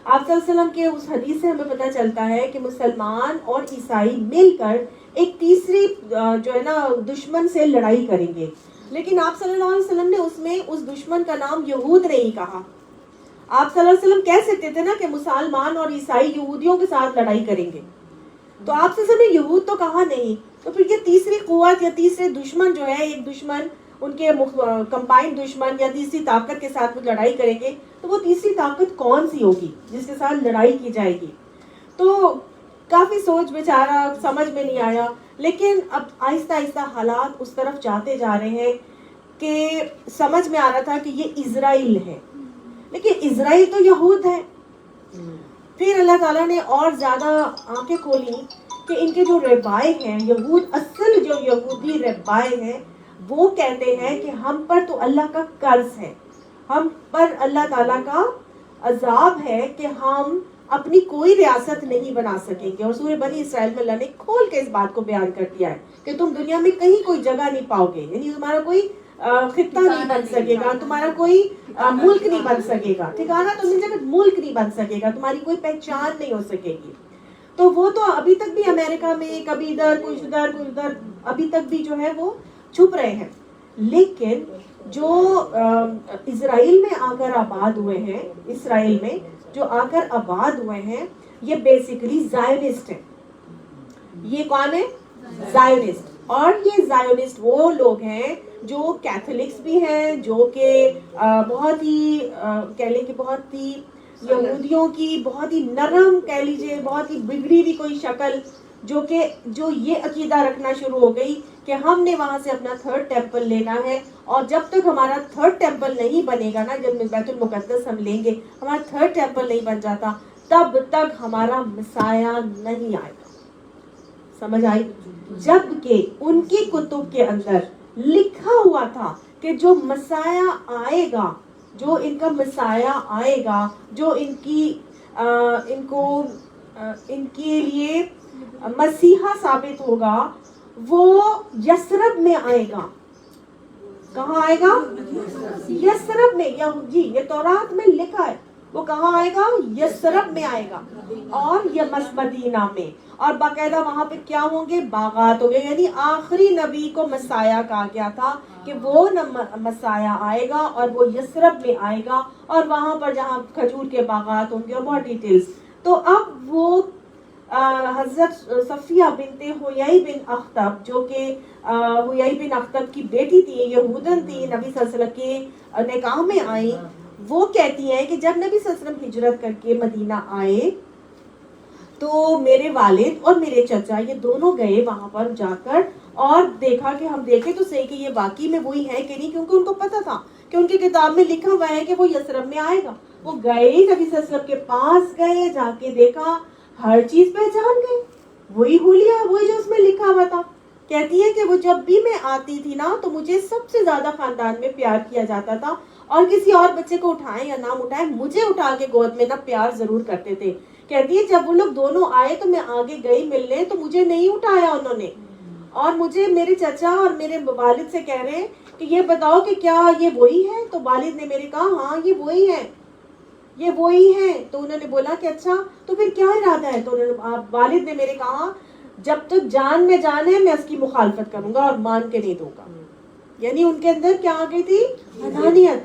آپ صلی اللہ علیہ وسلم کے اس حدیث سے ہمیں پتہ چلتا ہے کہ مسلمان اور عیسائی مل کر ایک تیسری جو ہے نا دشمن سے لڑائی کریں گے، لیکن آپ صلی اللہ علیہ وسلم نے اس میں اس دشمن کا نام یہود نہیں کہا. آپ صلی اللہ علیہ وسلم کہہ سکتے تھے نا کہ مسلمان اور عیسائی یہودیوں کے ساتھ لڑائی کریں گے، تو آپ صلی اللہ علیہ وسلم نے یہود تو کہا نہیں. تو پھر یہ تیسری قوت یا تیسرے دشمن جو ہے، ایک دشمن ان کے کمبائنڈ دشمن یا تیسری طاقت کے ساتھ وہ لڑائی کریں گے، تو وہ تیسری طاقت کون سی ہوگی جس کے ساتھ لڑائی کی جائے گی؟ تو کافی سوچ بیچارہ سمجھ میں نہیں آیا، لیکن اب آہستہ آہستہ حالات اس طرف جاتے جا رہے ہیں کہ سمجھ میں آ رہا تھا کہ یہ اسرائیل ہے، لیکن اسرائیل تو یہود ہے. پھر اللہ تعالیٰ نے اور زیادہ آنکھیں کھولی کہ ان کے جو ربائے ہیں یہود، اصل جو یہودی ربائے ہیں وہ کہتے ہیں کہ ہم پر تو اللہ کا قرض ہے، ہم پر اللہ تعالیٰ کا عذاب ہے کہ ہم اپنی کوئی ریاست نہیں بنا سکیں گے. اور سورہ بنی اسرائیل میں اللہ نے کھول کے اس بات کو بیان کر دیا ہے کہ تم دنیا میں کہیں کوئی جگہ نہیں پاؤ گے، یعنی تمہارا کوئی خطہ نہیں بن سکے گا، تمہارا کوئی ملک نہیں بن سکے گا، ٹھکانہ تم جگہ ملک نہیں بن سکے گا، تمہاری کوئی پہچان نہیں ہو سکے گی. تو وہ تو ابھی تک بھی امریکہ میں کبھی ادھر کچھ ادھر کچھ ادھر ابھی تک بھی جو ہے وہ چھپ رہے ہیں. لیکن جو اسرائیل میں آ کر آباد ہوئے ہیں، اسرائیل میں جو آ کر آباد ہوئے ہیں، یہ بیسیکلی زائونسٹ ہیں. یہ کون ہے؟ زائونسٹ. اور یہ زائونسٹ وہ لوگ ہیں جو کیتھولکس بھی ہیں، جو کہ بہت ہی کہہ لیں کہ بہت ہی یہودیوں کی بہت ہی نرم کہہ لیجیے بہت ہی بگڑی ہوئی کوئی شکل، جو یہ عقیدہ رکھنا شروع ہو گئی کہ ہم نے وہاں سے اپنا تھرڈ ٹیمپل لینا ہے، اور جب تک ہمارا تھرڈ ٹیمپل نہیں بنے گا نا، جب بیت المقدس ہم لیں گے، ہمارا تھرڈ ٹیمپل نہیں بن جاتا، تب تک ہمارا مسیح نہیں آئے گا. سمجھ آئی؟ جبکہ ان کی کتب کے اندر لکھا ہوا تھا کہ جو مسیح آئے گا، جو ان کا مسیح آئے گا، جو ان کے لیے مسیحا ثابت ہوگا، وہ یثرب میں آئے گا. کہاں آئے گا؟ یثرب میں. جی یہ تورات میں لکھا ہے. وہ کہاں آئے گا؟ یثرب میں آئے گا. اور یہ مدینہ میں. اور باقاعدہ وہاں پہ کیا ہوں گے؟ باغات ہوں گے. یعنی آخری نبی کو مسیح کہا گیا تھا کہ وہ مسیح آئے گا اور وہ یثرب میں آئے گا اور وہاں پر جہاں کھجور کے باغات ہوں گے اور بہت ڈیٹیلز. تو اب وہ حضرت صفیہ بنت حیی بن اخطب جو کہ حیی بن اخطب کی بیٹی تھی, یہودن تھی, نبی صلی اللہ علیہ وسلم کے نکاح میں آئی. وہ کہتی ہیں کہ جب نبی صلی اللہ علیہ وسلم ہجرت کر کے مدینہ آئے تو میرے والد اور میرے چچا یہ دونوں گئے وہاں پر جا کر اور دیکھا کہ ہم دیکھیں تو صحیح کہ یہ واقعی میں وہی ہے کہ نہیں, کیونکہ ان کو پتا تھا کہ ان کی کتاب میں لکھا ہوا ہے کہ وہ یثرب میں آئے گا. وہ گئے نبی صلی اللہ علیہ وسلم کے پاس گئے, جا کے دیکھا, ہر چیز پہچان گئے, وہی حلیہ, وہی جو اس میں لکھا ہوا تھا. کہتی ہے کہ وہ جب بھی میں آتی تھی نا تو مجھے سب سے زیادہ خاندان میں پیار کیا جاتا تھا, اور کسی اور بچے کو اٹھائیں یا نہ اٹھائیں مجھے اٹھا کے گود میں نا پیار ضرور کرتے تھے. کہتی ہے جب وہ لوگ دونوں آئے تو میں آگے گئی ملنے تو مجھے نہیں اٹھایا انہوں نے, اور مجھے میرے چچا اور میرے والد سے کہہ رہے ہیں کہ یہ بتاؤ کہ کیا یہ وہی ہے؟ تو والد نے میرے کہا ہاں یہ وہی ہے, یہ وہی ہے. تو انہوں نے بولا کہ اچھا تو پھر کیا ارادہ ہے؟ تو والد نے میرے کہا جب تک جان میں جان ہے میں اس کی مخالفت کروں گا اور مان کے نہیں دوں گا. یعنی ان کے اندر کیا آ گئی تھی؟ انانیت,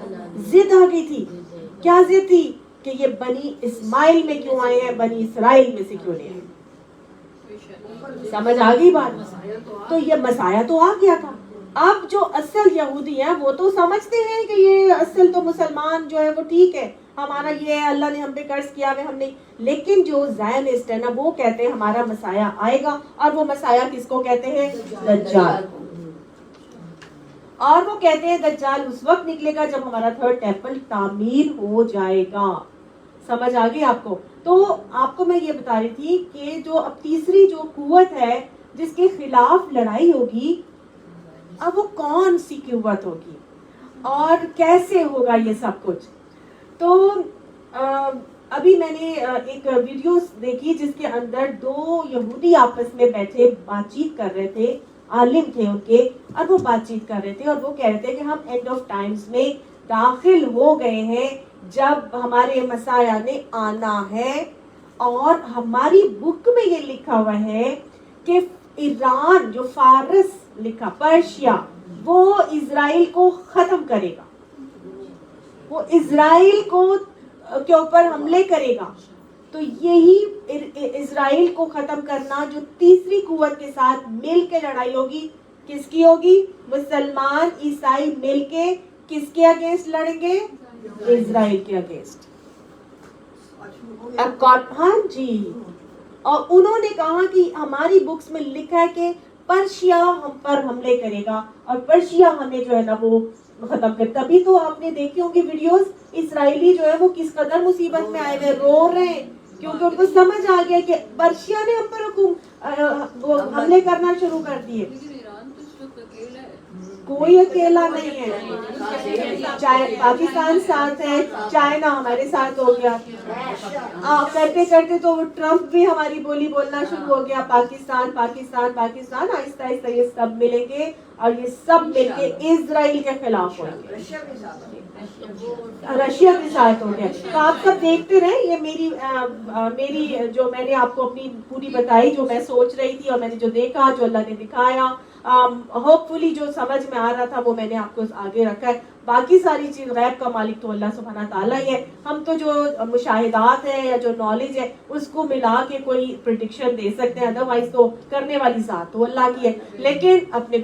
ضد آ گئی تھی. کیا ضد تھی؟ کہ یہ بنی اسماعیل میں کیوں آئے ہیں, بنی اسرائیل میں سے کیوں نہیں آئے. سمجھ آ گئی بات؟ تو یہ مسیح تو آ گیا تھا. اب جو اصل یہودی ہیں وہ تو سمجھتے ہیں کہ یہ اصل تو مسلمان جو ہے وہ ٹھیک ہے, ہمارا یہ ہے, اللہ نے ہم پہ قرض کیا ہے, ہم نہیں. لیکن جو زائنسٹ ہے نا وہ کہتے ہیں ہمارا مسیح آئے گا, اور وہ مسیح کس کو کہتے ہیں؟ دجال. اور وہ کہتے ہیں دجال اس وقت نکلے گا جب ہمارا تھرڈ ٹیمپل تعمیر ہو جائے گا. سمجھ آ گئی آپ کو؟ تو آپ کو میں یہ بتا رہی تھی کہ جو اب تیسری جو قوت ہے جس کے خلاف لڑائی ہوگی, اب وہ کون سی قوت ہوگی اور کیسے ہوگا یہ سب کچھ. تو ابھی میں نے ایک ویڈیو دیکھی جس کے اندر دو یہودی آپس میں بیٹھے بات چیت کر رہے تھے, عالم تھے ان کے, اور وہ بات چیت کر رہے تھے اور وہ کہہ رہے تھے کہ ہم اینڈ آف ٹائمز میں داخل ہو گئے ہیں جب ہمارے مسیح نے آنا ہے, اور ہماری بک میں یہ لکھا ہوا ہے کہ ایران جو فارس لکھا, پرشیا, وہ اسرائیل کو ختم کرے گا, وہ اسرائیل کو کے اوپر حملے کرے گا. تو یہی اسرائیل کو ختم کرنا جو تیسری قوت کے ساتھ مل کے لڑائی ہوگی, کس کی ہوگی؟ مسلمان عیسائی مل کے کس کے اگینسٹ لڑیں گے؟ اسرائیل کے اگینسٹ. ہاں جی. اور انہوں نے کہا کہ ہماری بکس میں لکھا ہے کہ پرشیا ہم پر حملے کرے گا اور پرشیا ہمیں جو ہے نا وہ ختم کر. تبھی تو آپ نے دیکھی ہوں گی ویڈیوز, اسرائیلی جو ہے وہ کس قدر مصیبت میں آئے ہوئے رو رہے ہیں, کیونکہ ان کو سمجھ آ گیا کہ پرشیا نے ہم پر حملے کرنا شروع کر دیے. کوئی اکیلا نہیں ہے, پاکستان ساتھ ہے, چائنا ہمارے ساتھ ہو گیا, کرتے کرتے تو ٹرمپ بھی ہماری بولی بولنا شروع ہو گیا, پاکستان پاکستان پاکستان. آہستہ آہستہ یہ سب ملیں گے اور یہ سب مل کے اسرائیل کے خلاف ہوں گے. رشیا کے ساتھ ہو گیا. تو آپ سب دیکھتے رہے, یہ میری جو میں نے آپ کو اپنی پوری بتائی, جو میں سوچ رہی تھی اور میں نے جو دیکھا, جو اللہ نے دکھایا, ہوپ فلی جو سمجھ میں آ رہا تھا وہ میں نے آپ کو آگے رکھا ہے. باقی ساری چیز غیب کا مالک تو اللہ سبحانہ تعالیٰ ہی ہے. ہم تو جو مشاہدات ہیں یا جو نالج ہے اس کو ملا کے کوئی پریڈکشن دے سکتے ہیں, ادروائز تو کرنے والی ذات تو اللہ کی ہے. لیکن اپنے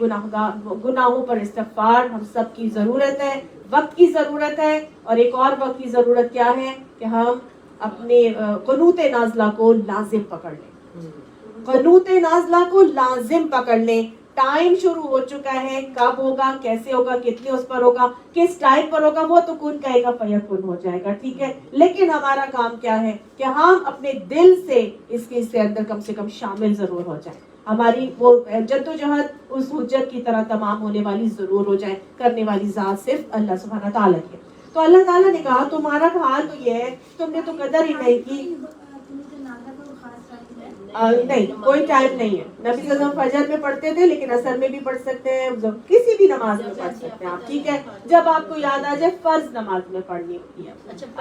گناہوں پر استغفار ہم سب کی ضرورت ہے, وقت کی ضرورت ہے. اور ایک اور وقت کی ضرورت کیا ہے کہ ہم اپنے قنوت نازلہ کو لازم پکڑ لیں, قنوت نازلہ کو لازم پکڑ لیں. ٹائم شروع ہو چکا ہے, کب ہوگا, کیسے ہوگا, کتنے اس پر ہوگا, کس ٹائم پر ہوگا, وہ تو کن کہے گا فیکن ہو جائے گا, ٹھیک ہے. لیکن ہمارا کام کیا ہے کہ ہم اپنے دل سے اس کے اندر کم سے کم شامل ضرور ہو جائیں. ہماری وہ جدوجہد اس حجت کی طرح تمام ہونے والی ضرور ہو جائے. کرنے والی ذات صرف اللہ سبحانہ تعالیٰ کی. تو اللہ تعالیٰ نے کہا تمہارا حال تو یہ ہے, تم نے تو قدر ہی نہیں کی. نہیں کوئی ٹائم نہیں ہے. نبی صلی اللہ علیہ وسلم فجر میں پڑھتے تھے لیکن عصر میں بھی پڑھ سکتے ہیں, کسی بھی نماز میں پڑھ سکتے ہیں آپ, ٹھیک ہے. جب آپ کو یاد آ جائے فرض نماز میں پڑھنی ہوتی ہے,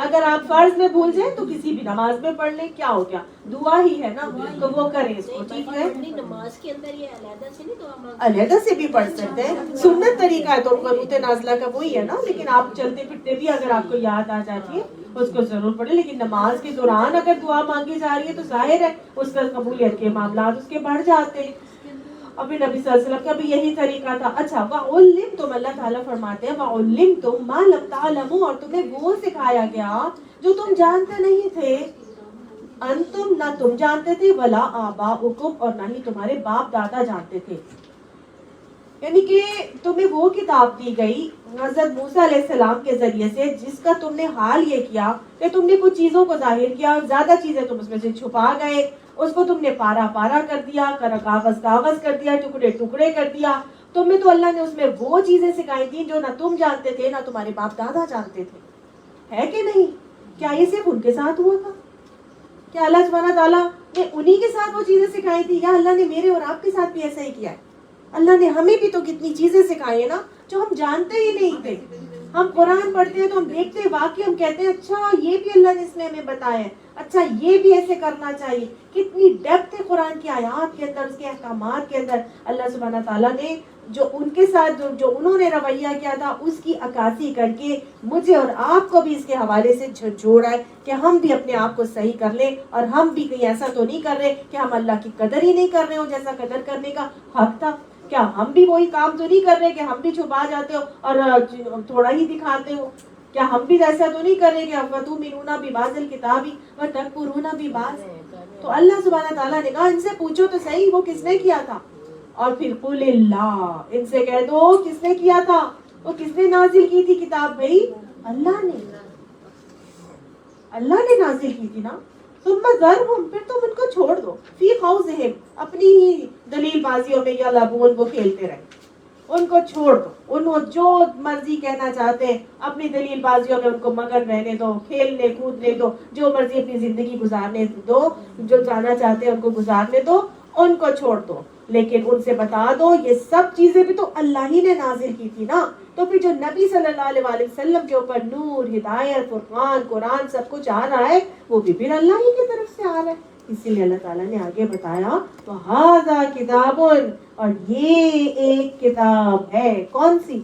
اگر آپ فرض میں بھول جائیں تو کسی بھی نماز میں پڑھ لیں, کیا ہو گیا, دعا ہی ہے نا, تو وہ کریں اس کو, ٹھیک ہے. نماز کے اندر یہ علیحدہ سے نہیں دعا مانگتے, علیحدہ سے بھی پڑھ سکتے ہیں, سنت طریقہ ہے تو قنوت نازلہ کا وہی ہے نا, لیکن آپ چلتے پھرتے بھی اگر آپ کو یاد آ جاتی ہے اس کو ضرور پڑھیں. لیکن نماز کے دوران اگر دعا مانگی جا رہی ہے تو ظاہر ہے اس کا قبولیت کے معاملات اس کے بڑھ جاتے ہیں. ابھی نبی صلی اللہ علیہ وسلم کا بھی یہی طریقہ تھا. اچھا وَعُلِّمْتُمْ, اللہ تعالیٰ فرماتے ہیں وَعُلِّمْتُمْ مَا لَمْ تَعْلَمُوا, اور تمہیں وہ سکھایا گیا جو تم جانتے نہیں تھے. انتم, نہ تم جانتے تھے, ولا آباؤکم, اور نہ ہی تمہارے باپ دادا جانتے تھے. یعنی کہ تمہیں وہ کتاب دی گئی حضرت موسیٰ علیہ السلام کے ذریعے سے جس کا تم نے حال یہ کیا کہ تم نے کچھ چیزوں کو ظاہر کیا, زیادہ چیزیں تم اس میں سے چھپا گئے, اس کو تم نے پارا پارا کر دیا, کاغذ کاغذ کر دیا, ٹکڑے ٹکڑے کر دیا. تمہیں تو اللہ نے اس میں وہ چیزیں سکھائی تھیں جو نہ تم جانتے تھے نہ تمہارے باپ دادا جانتے تھے. ہے کہ نہیں؟ کیا یہ صرف ان کے ساتھ ہوا تھا؟ کیا اللہ سبحانہ تعالیٰ نے انہی کے ساتھ وہ چیزیں سکھائی تھی, یا اللہ نے میرے اور آپ کے ساتھ بھی ایسا ہی کیا ہے؟ اللہ نے ہمیں بھی تو کتنی چیزیں سکھائی ہیں نا جو ہم جانتے ہی نہیں تھے. ہم قرآن پڑھتے ہیں تو ہم دیکھتے ہیں واقعی, ہم کہتے ہیں اچھا یہ بھی اللہ نے اس میں ہمیں بتایا ہے, اچھا یہ بھی ایسے کرنا چاہیے. کتنی ڈیپتھ ہے قرآن کی آیات کے اندر, اس کے احکامات کے اندر. اللہ سبحانہ تعالیٰ نے جو ان کے ساتھ جو انہوں نے رویہ کیا تھا اس کی عکاسی کر کے مجھے اور آپ کو بھی اس کے حوالے سے جوڑا ہے کہ ہم بھی اپنے آپ کو صحیح کر لیں, اور ہم بھی کہیں ایسا تو نہیں کر رہے کہ ہم اللہ کی قدر ہی نہیں کر رہے ہو جیسا قدر کرنے کا حق تھا. کیا ہم بھی وہی کام تو نہیں کر رہے کہ ہم بھی چھپا جاتے ہو اور تھوڑا ہی دکھاتے ہو؟ کیا ہم بھی ایسا تو نہیں کر رہے کہ وَتُؤْمِنُونَ بِبَعْضِ الْكِتَابِ وَتَكْفُرُونَ بِبَعْضٍ؟ تو اللہ سبحانہ تعالیٰ نے کہا ان سے پوچھو تو صحیح وہ کس نے کیا تھا. اور پھر قُلِ اللَّهُ, ان سے کہہ دو کس نے کیا تھا, وہ کس نے نازل کی تھی کتاب بھائی؟ اللہ نے, اللہ نے نازل کی تھی نا. ثم ذرهم, پھر تم ان کو چھوڑ دو, فی خوضہم, اپنی ہی دلیل بازیوں میں یلعبون, وہ کھیلتے رہے. ان کو چھوڑ دو, انہوں جو مرضی کہنا چاہتے ہیں اپنی دلیل بازیوں میں ان کو مگن رہنے دو, کھیلنے کودنے دو, جو مرضی اپنی زندگی گزارنے دو, جو جانا چاہتے ہیں ان کو گزارنے دو, ان کو چھوڑ دو. لیکن ان سے بتا دو یہ سب چیزیں بھی تو اللہ ہی نے نازل کی تھی نا. تو پھر جو نبی صلی اللہ علیہ وآلہ وسلم کے اوپر نور, ہدایت, فرقان, قرآن سب کچھ آ رہا ہے وہ بھی پھر اللہ ہی کی طرف سے آ رہا ہے. اسی لیے اللہ تعالیٰ نے آگے بتایا وَهَذَا كِتَابٌ, اور یہ ایک کتاب ہے. کون سی؟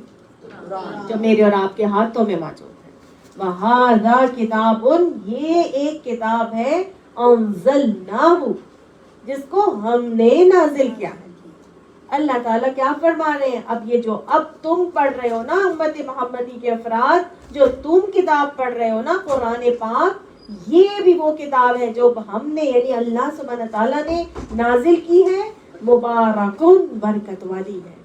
جو میرے اور آپ کے ہاتھوں میں موجود ہے. وَهَذَا كِتَابٌ, یہ ایک کتاب ہے. أَنزَلْنَاهُ, جس کو ہم نے نازل کیا ہے. اللہ تعالیٰ کیا فرما رہے ہیں؟ اب یہ جو اب تم پڑھ رہے ہو نا امت محمدی کے افراد, جو تم کتاب پڑھ رہے ہو نا قرآن پاک, یہ بھی وہ کتاب ہے جو ہم نے یعنی اللہ سبحانہ تعالیٰ نے نازل کی ہے. مبارکن, برکت والی ہے.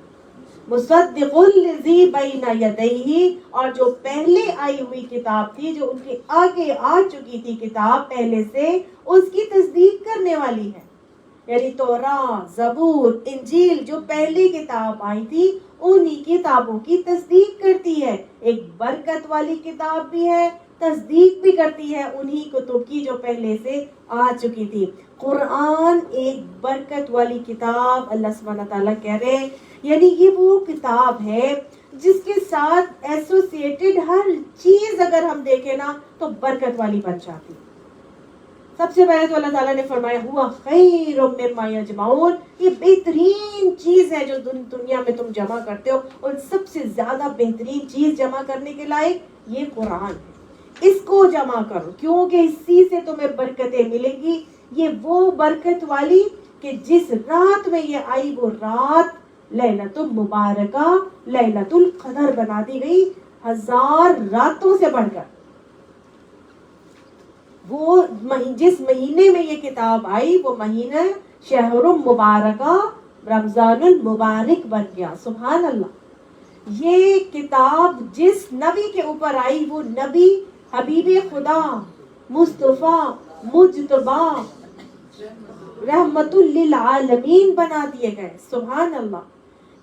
مصدق الذی بین یدیہ, اور جو پہلے آئی ہوئی کتاب تھی, جو ان کے آگے آ چکی تھی کتاب پہلے سے, اس کی تصدیق کرنے والی ہے. یعنی تورات, زبور, انجیل جو پہلی کتاب آئی تھی انہی کتابوں کی تصدیق کرتی ہے. ایک برکت والی کتاب بھی ہے, تصدیق بھی کرتی ہے انہی کتب کی جو پہلے سے آ چکی تھی. قرآن ایک برکت والی کتاب اللہ سبحانہ تعالیٰ کہہ رہے ہیں, یعنی یہ وہ کتاب ہے جس کے ساتھ ایسوسیٹڈ ہر چیز اگر ہم دیکھیں نا تو برکت والی بن جاتی. سب سے پہلے تو اللہ تعالیٰ نے فرمایا ہوا خیر مما یجمعون, یہ بہترین چیز ہے جو دنیا میں تم جمع کرتے ہو, اور سب سے زیادہ بہترین چیز جمع کرنے کے لائق یہ قرآن ہے. اس کو جمع کرو کیونکہ اسی سے تمہیں برکتیں ملیں گی. یہ وہ برکت والی کہ جس رات میں یہ آئی وہ رات لیلۃ المبارکہ, لیلۃ القدر بنا دی گئی 1000 راتوں سے بڑھ کر. وہ جس مہینے میں یہ کتاب آئی وہ مہینہ شہر مبارکہ رمضان المبارک بن گیا. سبحان اللہ. یہ کتاب جس نبی کے اوپر آئی وہ نبی حبیب خدا مصطفیٰ مجتبی رحمت للعالمین بنا دیے گئے. سبحان اللہ.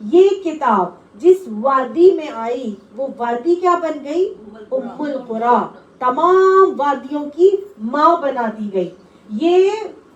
یہ کتاب جس وادی میں آئی وہ وادی کیا بن گئی؟ ام القری, تمام وادیوں کی ماں بنا دی گئی. یہ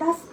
10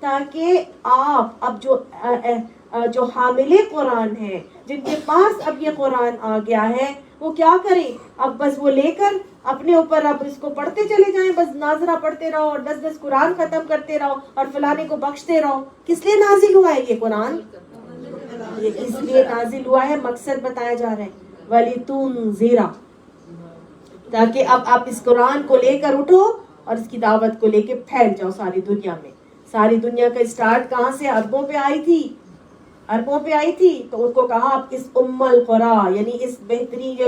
تاکہ آپ اب جو حامل قرآن ہیں، جن کے پاس اب یہ قرآن آ گیا ہے، وہ کیا کریں؟ اب بس وہ لے کر اپنے اوپر اب اس کو پڑھتے چلے جائیں، بس ناظرہ پڑھتے رہو اور 10 قرآن ختم کرتے رہو اور فلانے کو بخشتے رہو۔ کس لیے نازل ہوا ہے یہ قرآن؟ یہ اس لیے نازل ہوا ہے، مقصد بتایا جا رہا ہے، وَلِتُنذِرَ، تاکہ اب آپ اس قرآن کو لے کر اٹھو اور اس کی دعوت کو لے کے پھیل جاؤ ساری دنیا میں۔ ساری دنیا کا اسٹارٹ کہاں سے؟ عربوں پہ آئی تھی، عربوں پہ آئی تھی، تو ان کو کہا آپ اس القرا، یعنی اس بہترین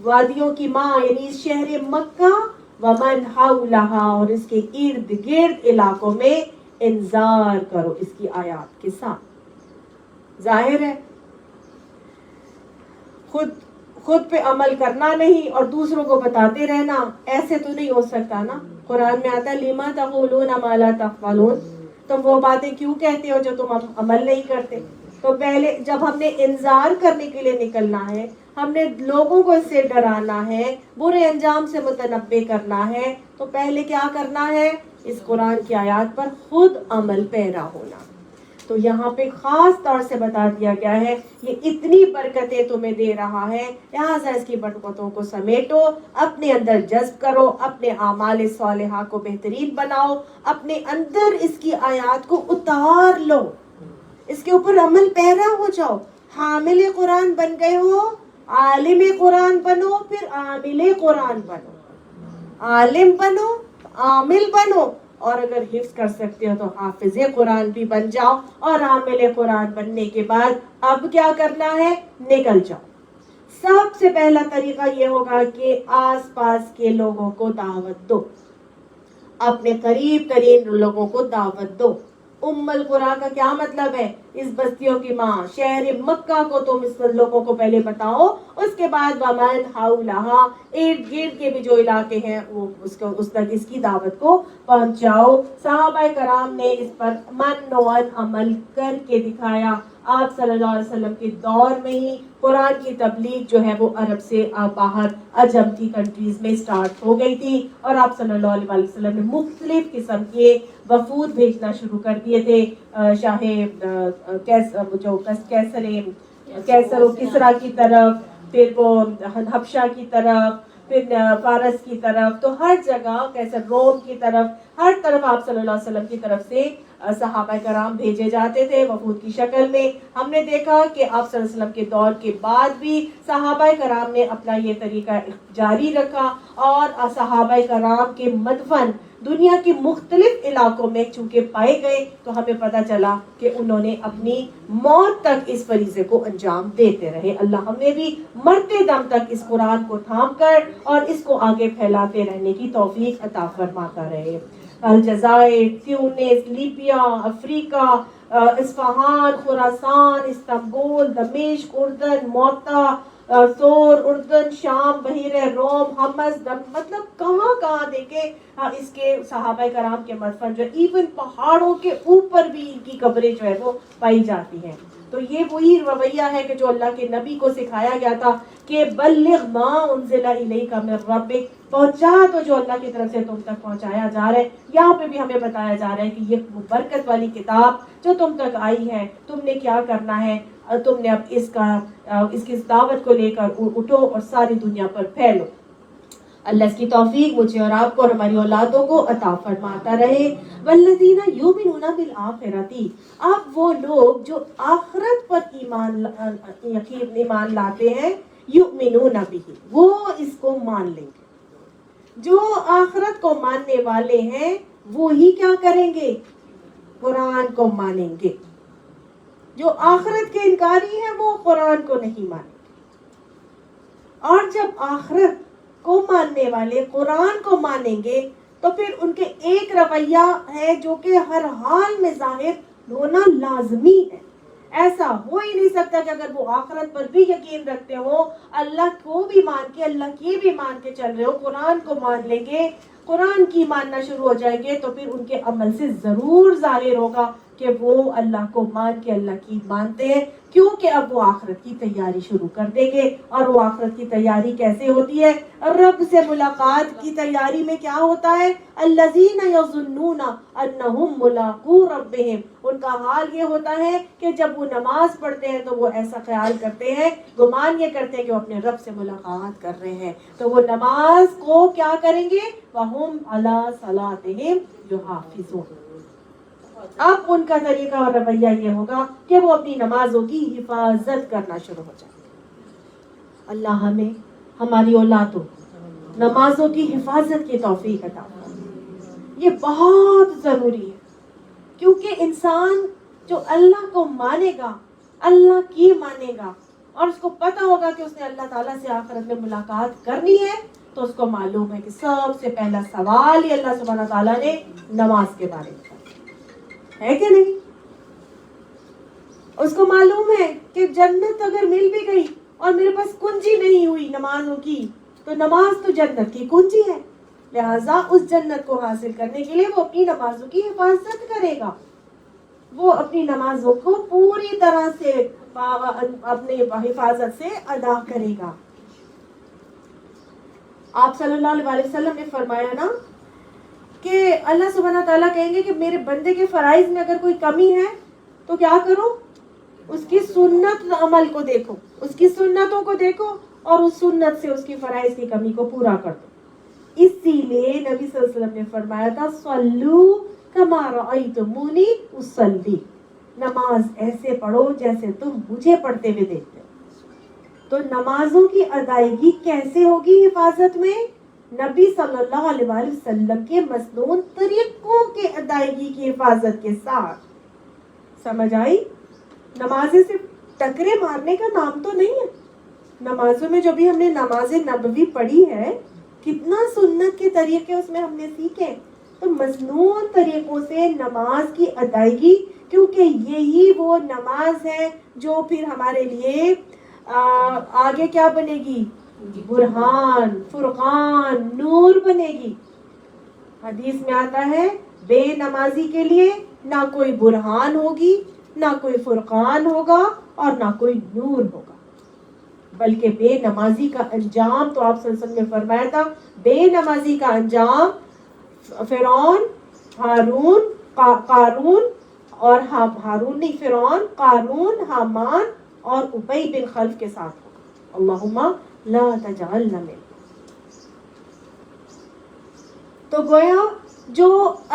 وادیوں کی ماں، یعنی اس شہر مکہ، ومن حولہا، اور اس کے ارد گرد علاقوں میں انذار کرو اس کی آیات کے ساتھ۔ ظاہر ہے خود پہ عمل کرنا نہیں اور دوسروں کو بتاتے رہنا، ایسے تو نہیں ہو سکتا نا۔ قرآن میں آتا ہے لِمَ تَقُولُونَ مَا لَا تَفْعَلُونَ، تم وہ باتیں کیوں کہتے ہو جو تم عمل نہیں کرتے۔ تو پہلے جب ہم نے انذار کرنے کے لیے نکلنا ہے، ہم نے لوگوں کو اس سے ڈرانا ہے، برے انجام سے متنبہ کرنا ہے، تو پہلے کیا کرنا ہے؟ اس قرآن کی آیات پر خود عمل پیرا ہونا۔ تو یہاں پہ خاص طور سے بتا دیا گیا ہے یہ اتنی برکتیں تمہیں دے رہا ہے، لہٰذا اس کی برکتوں کو سمیٹو، اپنے اندر جذب کرو، اپنے اعمال صالحہ کو بہترین بناؤ، اپنے اندر اس کی آیات کو اتار لو، اس کے اوپر عمل پیرا ہو جاؤ۔ حامل قرآن بن گئے ہو، عالم قرآن بنو، پھر عامل قرآن بنو، عالم بنو، عامل بنو، اور اگر حفظ کر سکتے ہو تو حافظ قرآن بھی بن جاؤ، اور عامل قرآن بننے کے بعد اب کیا کرنا ہے؟ نکل جاؤ۔ سب سے پہلا طریقہ یہ ہوگا کہ آس پاس کے لوگوں کو دعوت دو، اپنے قریب ترین لوگوں کو دعوت دو۔ القرآن کا کیا مطلب ہے؟ اس بستیوں کی ماں، شہر مکہ کو تم اس لوگوں کو پہلے بتاؤ، اس کے بعد وَمَنْ حَوْلَهَا، ارد گرد کے بھی جو علاقے ہیں وہ اس تک اس کی دعوت کو پہنچاؤ۔ صحابہ کرام نے اس پر من و عمل کر کے دکھایا۔ آپ صلی اللہ علیہ وسلم کے دور میں ہی قرآن کی تبلیغ جو ہے وہ عرب سے باہر عجم کی کنٹریز میں سٹارٹ ہو گئی تھی، اور آپ صلی اللہ علیہ وسلم نے مختلف قسم کے وفود بھیجنا شروع کر دیے تھے، شاہ کیسر و کسرا کی طرف، پھر وہ حبشہ کی طرف، پھر فارس کی طرف، تو ہر جگہ کیسر روم کی طرف، ہر طرف آپ صلی اللہ علیہ وسلم کی طرف سے صحابہ کرام بھیجے جاتے تھے وفود کی شکل میں۔ ہم نے دیکھا کہ آپ صلی اللہ علیہ وسلم کے دور کے بعد بھی صحابہ کرام نے اپنا یہ طریقہ جاری رکھا، اور صحابہ کرام کے مدفن دنیا کے مختلف علاقوں میں چونکہ پائے گئے، تو ہمیں پتہ چلا کہ انہوں نے اپنی موت تک اس فریضے کو انجام دیتے رہے۔ اللہ ہمیں بھی مرتے دم تک اس قرآن کو تھام کر اور اس کو آگے پھیلاتے رہنے کی توفیق عطا فرماتا رہے۔ الجزائر، تیونس، لیبیا، افریقہ، اصفہان، خراسان، استنبول، دمشق، اردن، موتا، سور، اردن، شام، بحیرہ روم، حمص، مطلب کہاں کہاں دیکھیں اس کے صحابہ کرام کے مدفن جو ایون پہاڑوں کے اوپر بھی ان کی قبریں جو ہے وہ پائی جاتی ہیں۔ تو یہ وہی رویہ ہے کہ جو اللہ کے نبی کو سکھایا گیا تھا کہ بلغ ما انزل الیک من ربک، پہنچا تو جو اللہ کی طرف سے تم تک پہنچایا جا رہا ہے۔ یہاں پہ بھی ہمیں بتایا جا رہا ہے کہ یہ برکت والی کتاب جو تم تک آئی ہے، تم نے کیا کرنا ہے؟ تم نے اب اس کی دعوت کو لے کر اٹھو اور ساری دنیا پر پھیلو۔ اللہ اس کی توفیق مجھے اور آپ کو اور ہماری اولادوں کو عطا فرماتا رہے۔ والذین یؤمنون بالآخرۃ، اب وہ لوگ جو آخرت پر ایمان لاتے ہیں، یؤمنون بہ، وہ اس کو مان لیں گے۔ جو آخرت کو ماننے والے ہیں وہی کیا کریں گے؟ قرآن کو مانیں گے۔ جو آخرت کے انکاری ہیں وہ قرآن کو نہیں مانیں گے۔ اور جب آخرت کو ماننے والے قرآن کو مانیں گے تو پھر ان کے ایک رویہ ہے جو کہ ہر حال میں ظاہر ہونا لازمی ہے۔ ایسا ہو ہی نہیں سکتا کہ اگر وہ آخرت پر بھی یقین رکھتے ہو، اللہ کو بھی مان کے، اللہ کی بھی مان کے چل رہے ہو، قرآن کو مان لیں گے، قرآن کی ماننا شروع ہو جائیں گے، تو پھر ان کے عمل سے ضرور ظاہر ہوگا کہ وہ اللہ کو مان کے اللہ کی مانتے ہیں, کیونکہ اب وہ آخرت کی تیاری شروع کر دیں گے. اور وہ آخرت کی تیاری کیسے ہوتی ہے؟ رب سے ملاقات کی تیاری میں کیا ہوتا ہے؟ الذین یظنون انہم ملاقو ربہم, ان کا حال یہ ہوتا ہے کہ جب وہ نماز پڑھتے ہیں تو وہ ایسا خیال کرتے ہیں, گمان یہ کرتے ہیں کہ وہ اپنے رب سے ملاقات کر رہے ہیں. تو وہ نماز کو کیا کریں گے؟ وَهُمْ عَلَىٰ صَلَاتِهِمْ يُحَافِظُونَ. اب ان کا طریقہ اور رویہ یہ ہوگا کہ وہ اپنی نمازوں کی حفاظت کرنا شروع ہو جائے. اللہ ہمیں ہماری اولادوں نمازوں کی حفاظت کی توفیق عطا فرمائے. یہ بہت ضروری ہے, کیونکہ انسان جو اللہ کو مانے گا, اللہ کی مانے گا, اور اس کو پتا ہوگا کہ اس نے اللہ تعالیٰ سے آخرت میں ملاقات کرنی ہے, تو اس کو معلوم ہے کہ سب سے پہلا سوال ہی اللہ سبحانہ تعالیٰ نے نماز کے بارے میں ہے کہ نہیں. اس کو معلوم ہے کہ جنت اگر مل بھی گئی اور میرے پاس کنجی نہیں ہوئی نمازوں کی, تو نماز تو جنت کی کنجی ہے. لہٰذا اس جنت کو حاصل کرنے کے لیے وہ اپنی نمازوں کی حفاظت کرے گا. وہ اپنی نمازوں کو پوری طرح سے اپنی حفاظت سے ادا کرے گا. آپ صلی اللہ علیہ وسلم نے فرمایا نا کہ اللہ سبحانہ تعالیٰ کہیں گے کہ میرے بندے کے فرائض میں اگر کوئی کمی ہے تو کیا کرو؟ اس کی سنت عمل کو دیکھو, اس کی سنتوں کو دیکھو, اور اس سنت سے اس کی فرائض کی کمی کو پورا کر دو. اسی لیے نبی صلی اللہ علیہ وسلم نے فرمایا تھا صلو کما رأیتمونی اصلی, نماز ایسے پڑھو جیسے تم مجھے پڑھتے ہوئے دیکھتے ہو. تو نمازوں کی ادائیگی کیسے ہوگی حفاظت میں؟ نبی صلی اللہ علیہ وسلم کے مسنون طریقوں کے ادائیگی کی حفاظت کے ساتھ. سمجھ آئی؟ نمازیں صرف ٹکرے مارنے کا نام تو نہیں ہے. نمازوں میں جو بھی ہم نے نماز نبوی پڑھی ہے, کتنا سنت کے طریقے اس میں ہم نے سیکھے. تو مسنون طریقوں سے نماز کی ادائیگی, کیونکہ یہی وہ نماز ہے جو پھر ہمارے لیے آگے کیا بنے گی؟ برہان, فرقان, نور بنے گی. حدیث میں آتا ہے بے نمازی کے لیے نہ کوئی برہان ہوگی, نہ کوئی فرقان ہوگا, اور نہ کوئی نور ہوگا. بلکہ بے نمازی کا انجام, تو آپ صلی اللہ علیہ وسلم نے فرمایا تھا بے نمازی کا انجام فرعون, ہارون, قارون, اور ہارون نہیں, فرعون, قارون, حامان اور ابی بن خلف کے ساتھ ہوگا. اللہم لا تجعلنا منهم. تو گویا جو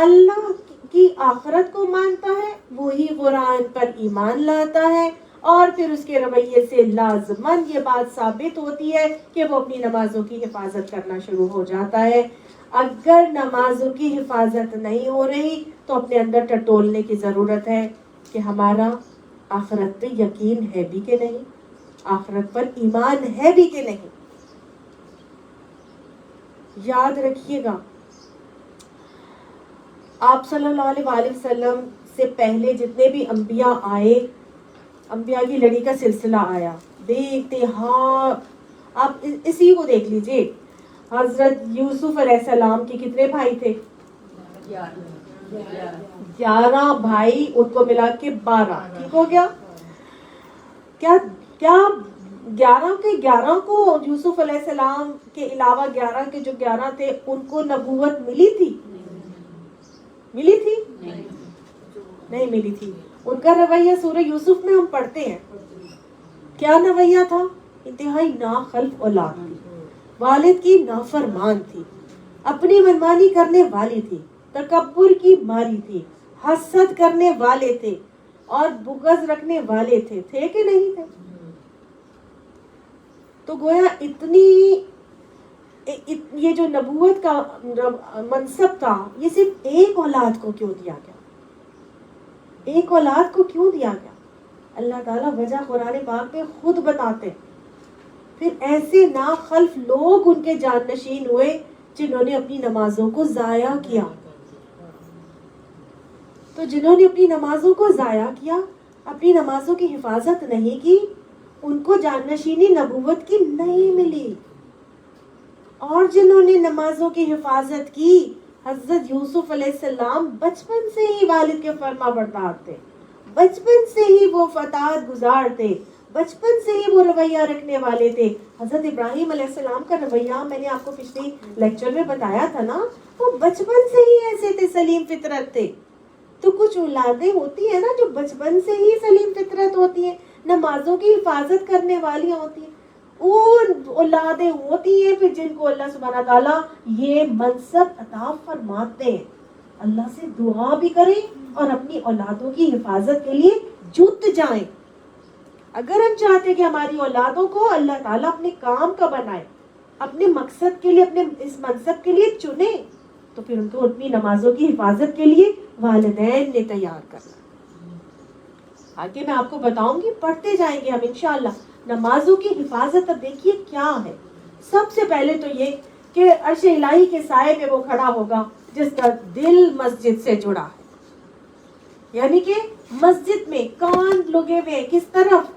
اللہ کی آخرت کو مانتا ہے وہی قرآن پر ایمان لاتا ہے, اور پھر اس کے رویے سے لازماً یہ بات ثابت ہوتی ہے کہ وہ اپنی نمازوں کی حفاظت کرنا شروع ہو جاتا ہے. اگر نمازوں کی حفاظت نہیں ہو رہی تو اپنے اندر ٹٹولنے کی ضرورت ہے کہ ہمارا آخرت پہ یقین ہے بھی کہ نہیں, آخرت پر ایمان ہے بھی کہ نہیں. یاد رکھیے گا, آپ صلی اللہ علیہ وآلہ وسلم سے پہلے جتنے بھی انبیاء آئے, انبیاء کی لڑی کا سلسلہ آیا, دیکھتے ہاں آپ اسی کو دیکھ لیجئے. حضرت یوسف علیہ السلام کے کتنے بھائی تھے؟ 11 بھائی, ان کو ملا کے 12. ٹھیک ہو گیا؟ کیا 11 کے 11 کو یوسف علیہ السلام کے علاوہ 11 کے جو 11 تھے ان کو نبوت ملی تھی؟ ملی تھی؟ نہیں ملی تھی. ان کا رویہ سورہ یوسف میں ہم پڑھتے ہیں. کیا رویہ تھا؟ انتہائی ناخلف اولاد تھی, والد کی نافرمان تھی, اپنی منمانی کرنے والی تھی, تکبر کی ماری تھی, حسد کرنے والے تھے, اور بغض رکھنے والے تھے. تھے کہ نہیں تھے؟ تو گویا اتنی یہ جو نبوت کا منصب تھا یہ صرف ایک اولاد کو کیوں دیا گیا؟ ایک اولاد کو کیوں دیا گیا؟ اللہ تعالیٰ وجہ قرآن پاک میں خود بتاتے. پھر ایسے ناخلف لوگ ان کے جانشین ہوئے جنہوں نے اپنی نمازوں کو ضائع کیا. تو جنہوں نے اپنی نمازوں کو ضائع کیا, اپنی نمازوں کی حفاظت نہیں کی, ان کو جانشینی نبوت کی نہیں ملی. اور جنہوں نے نمازوں کی حفاظت کی, حضرت یوسف علیہ السلام بچپن سے ہی والد کے فرما بردار تھے، بچپن سے ہی وہ اطاعت گزار تھے، بچپن سے ہی وہ رویہ رکھنے والے تھے۔ حضرت ابراہیم علیہ السلام کا رویہ میں نے آپ کو پچھلی لیکچر میں بتایا تھا نا، وہ بچپن سے ہی ایسے تھے، سلیم فطرت تھے۔ تو کچھ اولادیں ہوتی ہیں نا جو بچپن سے ہی سلیم فطرت ہوتی ہیں، نمازوں کی حفاظت کرنے والی ہوتی ہیں، ان اولادیں ہوتی ہیں پھر جن کو اللہ سبحانہ تعالیٰ یہ منصب عطا فرماتے ہیں۔ اللہ سے دعا بھی کریں اور اپنی اولادوں کی حفاظت کے لیے جت جائیں۔ اگر ہم چاہتے ہیں کہ ہماری اولادوں کو اللہ تعالیٰ اپنے کام کا بنائے، اپنے مقصد کے لیے، اپنے اس منصب کے لیے چنے، تو پھر ان کو اپنی نمازوں کی حفاظت کے لیے والدین نے تیار کرنا۔ آگے میں آپ کو بتاؤں گی، پڑھتے جائیں گے ہم انشاءاللہ۔ نمازوں کی حفاظت اب دیکھیے کیا ہے۔ سب سے پہلے تو یہ کہ عرش الہی کے سائے میں وہ کھڑا ہوگا جس کا دل مسجد سے جڑا ہے، یعنی کہ مسجد میں کان لگے ہوئے کس طرف؟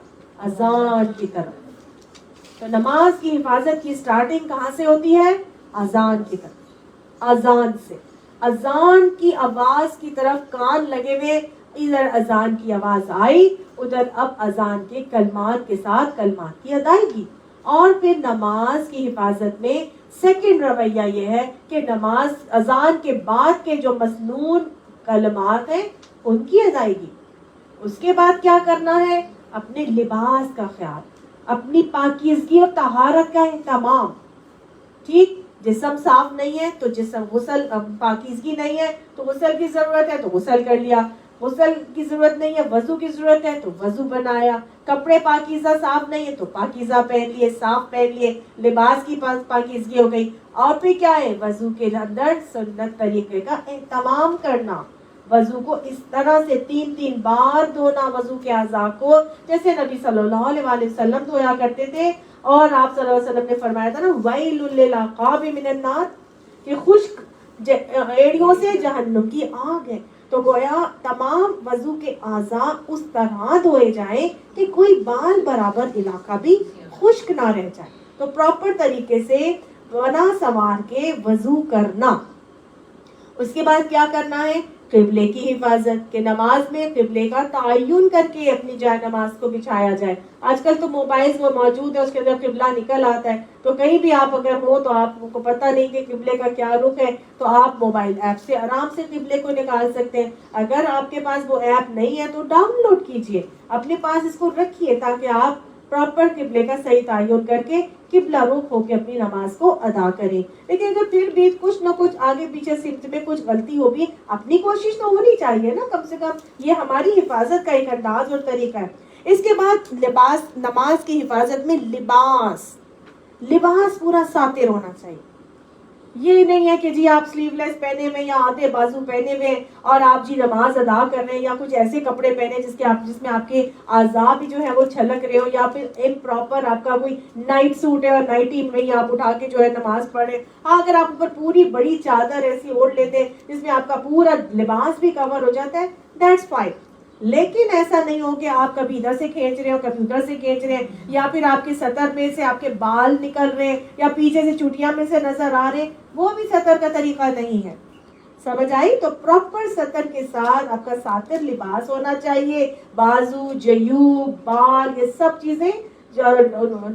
اذان کی طرف۔ تو نماز کی حفاظت کی سٹارٹنگ کہاں سے ہوتی ہے؟ اذان کی طرف، اذان سے، اذان کی آواز کی طرف کان لگے ہوئے، ادھر اذان کی آواز آئی، ادھر اب اذان کے کلمات کے ساتھ کلمات کی ادائیگی۔ اور پھر نماز کی حفاظت میں سیکنڈ رویہ یہ ہے کہ نماز اذان کے بعد کے جو مسنون کلمات ہیں ان کی ادائیگی۔ اس کے بعد کیا کرنا ہے؟ اپنے لباس کا خیال، اپنی پاکیزگی اور طہارت کا اہتمام۔ ٹھیک، جسم صاف نہیں ہے تو جسم غسل، پاکیزگی نہیں ہے تو غسل کی ضرورت ہے تو غسل کر لیا، غسل کی ضرورت نہیں ہے، وضو کی ضرورت ہے تو وضو بنایا، کپڑے پاکیزہ صاف نہیں ہے تو پاکیزہ پہن لیے، صاف پہن لیے، لباس کی پاکیزگی ہو گئی۔ اور پھر کیا ہے؟ وضو کے اندر سنت طریقے کا اہتمام کرنا، وضو کو اس طرح سے 3 بار دھونا، وضو کے اعضاء کو جیسے نبی صلی اللہ علیہ وآلہ وسلم دھویا کرتے تھے۔ اور آپ صلی اللہ علیہ وسلم نے فرمایا تھا نا، وَيْلٌ لِلْعَقَابِ مِنَ النَّارِ، کہ خشک ایڑیوں سے جہنم کی آگ ہے۔ تو گویا تمام وضو کے اعضاء اس طرح دھوئے جائیں کہ کوئی بال برابر علاقہ بھی خشک نہ رہ جائے۔ تو پراپر طریقے سے بنا سنوار کے وضو کرنا۔ اس کے بعد کیا کرنا ہے؟ قبلے کی حفاظت، کہ نماز میں قبلے کا تعین کر کے اپنی جائے نماز کو بچھایا جائے۔ آج کل تو موبائلز وہ موجود ہے، اس کے اندر قبلہ نکل آتا ہے، تو کہیں بھی آپ اگر ہو تو آپ کو پتہ نہیں کہ قبلے کا کیا رخ ہے، تو آپ موبائل ایپ سے آرام سے قبلے کو نکال سکتے ہیں۔ اگر آپ کے پاس وہ ایپ نہیں ہے تو ڈاؤن لوڈ کیجئے، اپنے پاس اس کو رکھیے تاکہ آپ پراپر قبلے کا صحیح تعین کر کے قبلہ رخ ہو کے اپنی نماز کو ادا کریں۔ لیکن اگر پھر بھی کچھ نہ کچھ آگے پیچھے سمت میں کچھ غلطی ہوگی، اپنی کوشش تو ہونی چاہیے نا، کم سے کم یہ ہماری حفاظت کا ایک انداز اور طریقہ ہے۔ اس کے بعد لباس، نماز کی حفاظت میں لباس پورا ساتر ہونا چاہیے۔ یہ نہیں ہے کہ جی آپ سلیو لیس پہنے ہوئے یا آدھے بازو پہنے ہوئے اور آپ جی نماز ادا کر رہے ہیں، یا کچھ ایسے کپڑے پہنے جس میں آپ کے اعضاء بھی جو ہے وہ چھلک رہے ہو، یا پھر امپراپر آپ کا کوئی نائٹ سوٹ ہے اور نائٹی میں ہی آپ اٹھا کے جو ہے نماز پڑھ رہے ہیں۔ ہاں، اگر آپ اوپر پوری بڑی چادر ایسی اوڑھ لیتے ہیں جس میں آپ کا پورا لباس بھی کور ہو جاتا ہے، دیٹس فائن۔ لیکن ایسا نہیں ہو کہ آپ کبھی ادھر سے کھینچ رہے ہو، کبھی ادھر سے کھینچ رہے ہیں، یا پھر آپ کے سطر میں سے آپ کے بال نکل رہے ہیں، یا پیچھے سے چوٹیاں میں سے نظر آ رہے ہیں، وہ بھی سطر کا طریقہ نہیں ہے۔ سمجھ آئی؟ تو پراپر سطر کے ساتھ آپ کا ساتر لباس ہونا چاہیے، بازو، جیوب، بال، یہ سب چیزیں جو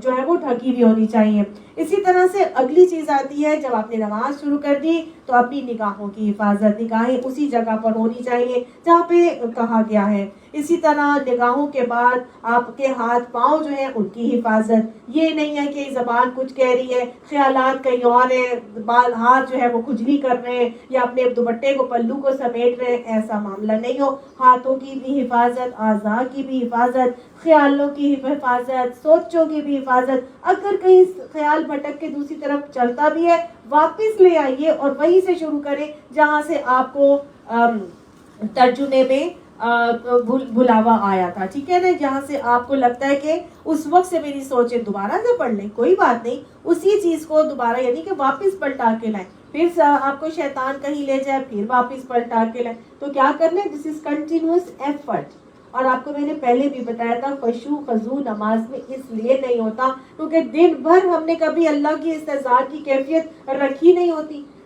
ہے وہ ڈھکی ہوئی ہونی چاہیے۔ اسی طرح سے اگلی چیز آتی ہے، جب آپ نے نماز شروع کر دی تو اپنی نگاہوں کی حفاظت، نگاہیں اسی جگہ پر ہونی چاہیے جہاں پہ کہا گیا ہے۔ اسی طرح نگاہوں کے بعد آپ کے ہاتھ پاؤں جو ہیں ان کی حفاظت، یہ نہیں ہے کہ زبان کچھ کہہ رہی ہے، خیالات کہیں اور ہیں، بال ہاتھ جو ہے وہ کھجلی کر رہے ہیں یا اپنے دوپٹے کو پلو کو سمیٹ رہے ہیں، ایسا معاملہ نہیں ہو۔ ہاتھوں کی بھی حفاظت، اعضاء کی بھی حفاظت، خیالوں کی حفاظت، سوچوں کی بھی حفاظت۔ اگر کہیں خیال بھٹک کے دوسری طرف چلتا بھی ہے، واپس لے آئیے اور وہیں سے شروع کریں جہاں سے آپ کو ترجمے میں بلاوا آیا تھا، ٹھیک ہے نا، جہاں سے آپ کو لگتا ہے کہ اس وقت سے میری سوچیں دوبارہ سے پڑھ لیں، کوئی بات نہیں، اسی چیز کو دوبارہ یعنی کہ واپس پلٹا کے لائیں، پھر آپ کو شیطان کہیں لے جائے پھر واپس پلٹا کے لائیں، تو کیا کرنا ہے؟ دس از کنٹینیوس ایفرٹ۔ اور آپ کو میں نے پہلے بھی بتایا تھا، خشوع خضوع نماز میں اس لیے نہیں ہوتا کیونکہ دن بھر ہم نے کبھی اللہ کی استحضار کی کیفیت رکھی نہیں ہوتی۔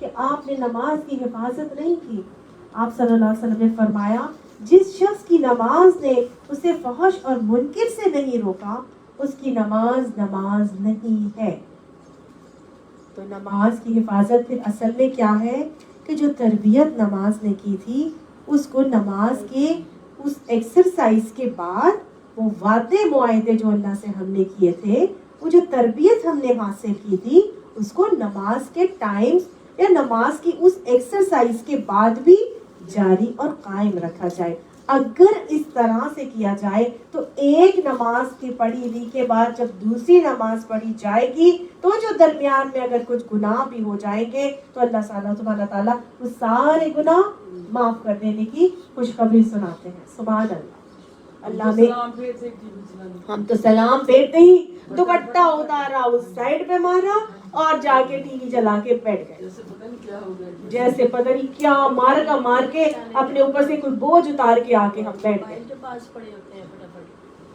کہ آپ نے نماز کی حفاظت نہیں کی. آپ صلی اللہ علیہ وسلم نے فرمایا جس شخص کی نماز نے اسے فحش اور منکر سے نہیں روکا اس کی نماز نہیں ہے. تو نماز کی حفاظت پھر اصل میں کیا ہے کہ جو تربیت نماز نے کی تھی اس کو نماز کے اس ایکسرسائز کے بعد وہ وعدے معاہدے جو اللہ سے ہم نے کیے تھے, وہ جو تربیت ہم نے حاصل کی تھی, اس کو نماز کے ٹائمز یا نماز کی اس ایکسرسائز کے بعد بھی جاری اور قائم رکھا جائے. اگر اس طرح سے کیا جائے تو ایک نماز کی پڑھی ہوئی کے بعد جب دوسری نماز پڑھی جائے گی تو جو درمیان میں اگر کچھ گناہ بھی ہو جائیں گے تو اللہ سبحانہ تعالیٰ وہ سارے گناہ معاف کر دینے کی خوشخبری سناتے ہیں. سبحان اللہ. اللہ میں ہم تو سلام پھیرتے ہی دوپٹہ اتارا اس سائڈ پہ مارا اور جا کے ٹی وی جلا کے بیٹھ گئے, جیسے پتہ نہیں کیا مار کے اپنے اوپر سے کوئی بوجھ اتار کے آ کے ہم بیٹھ گئے.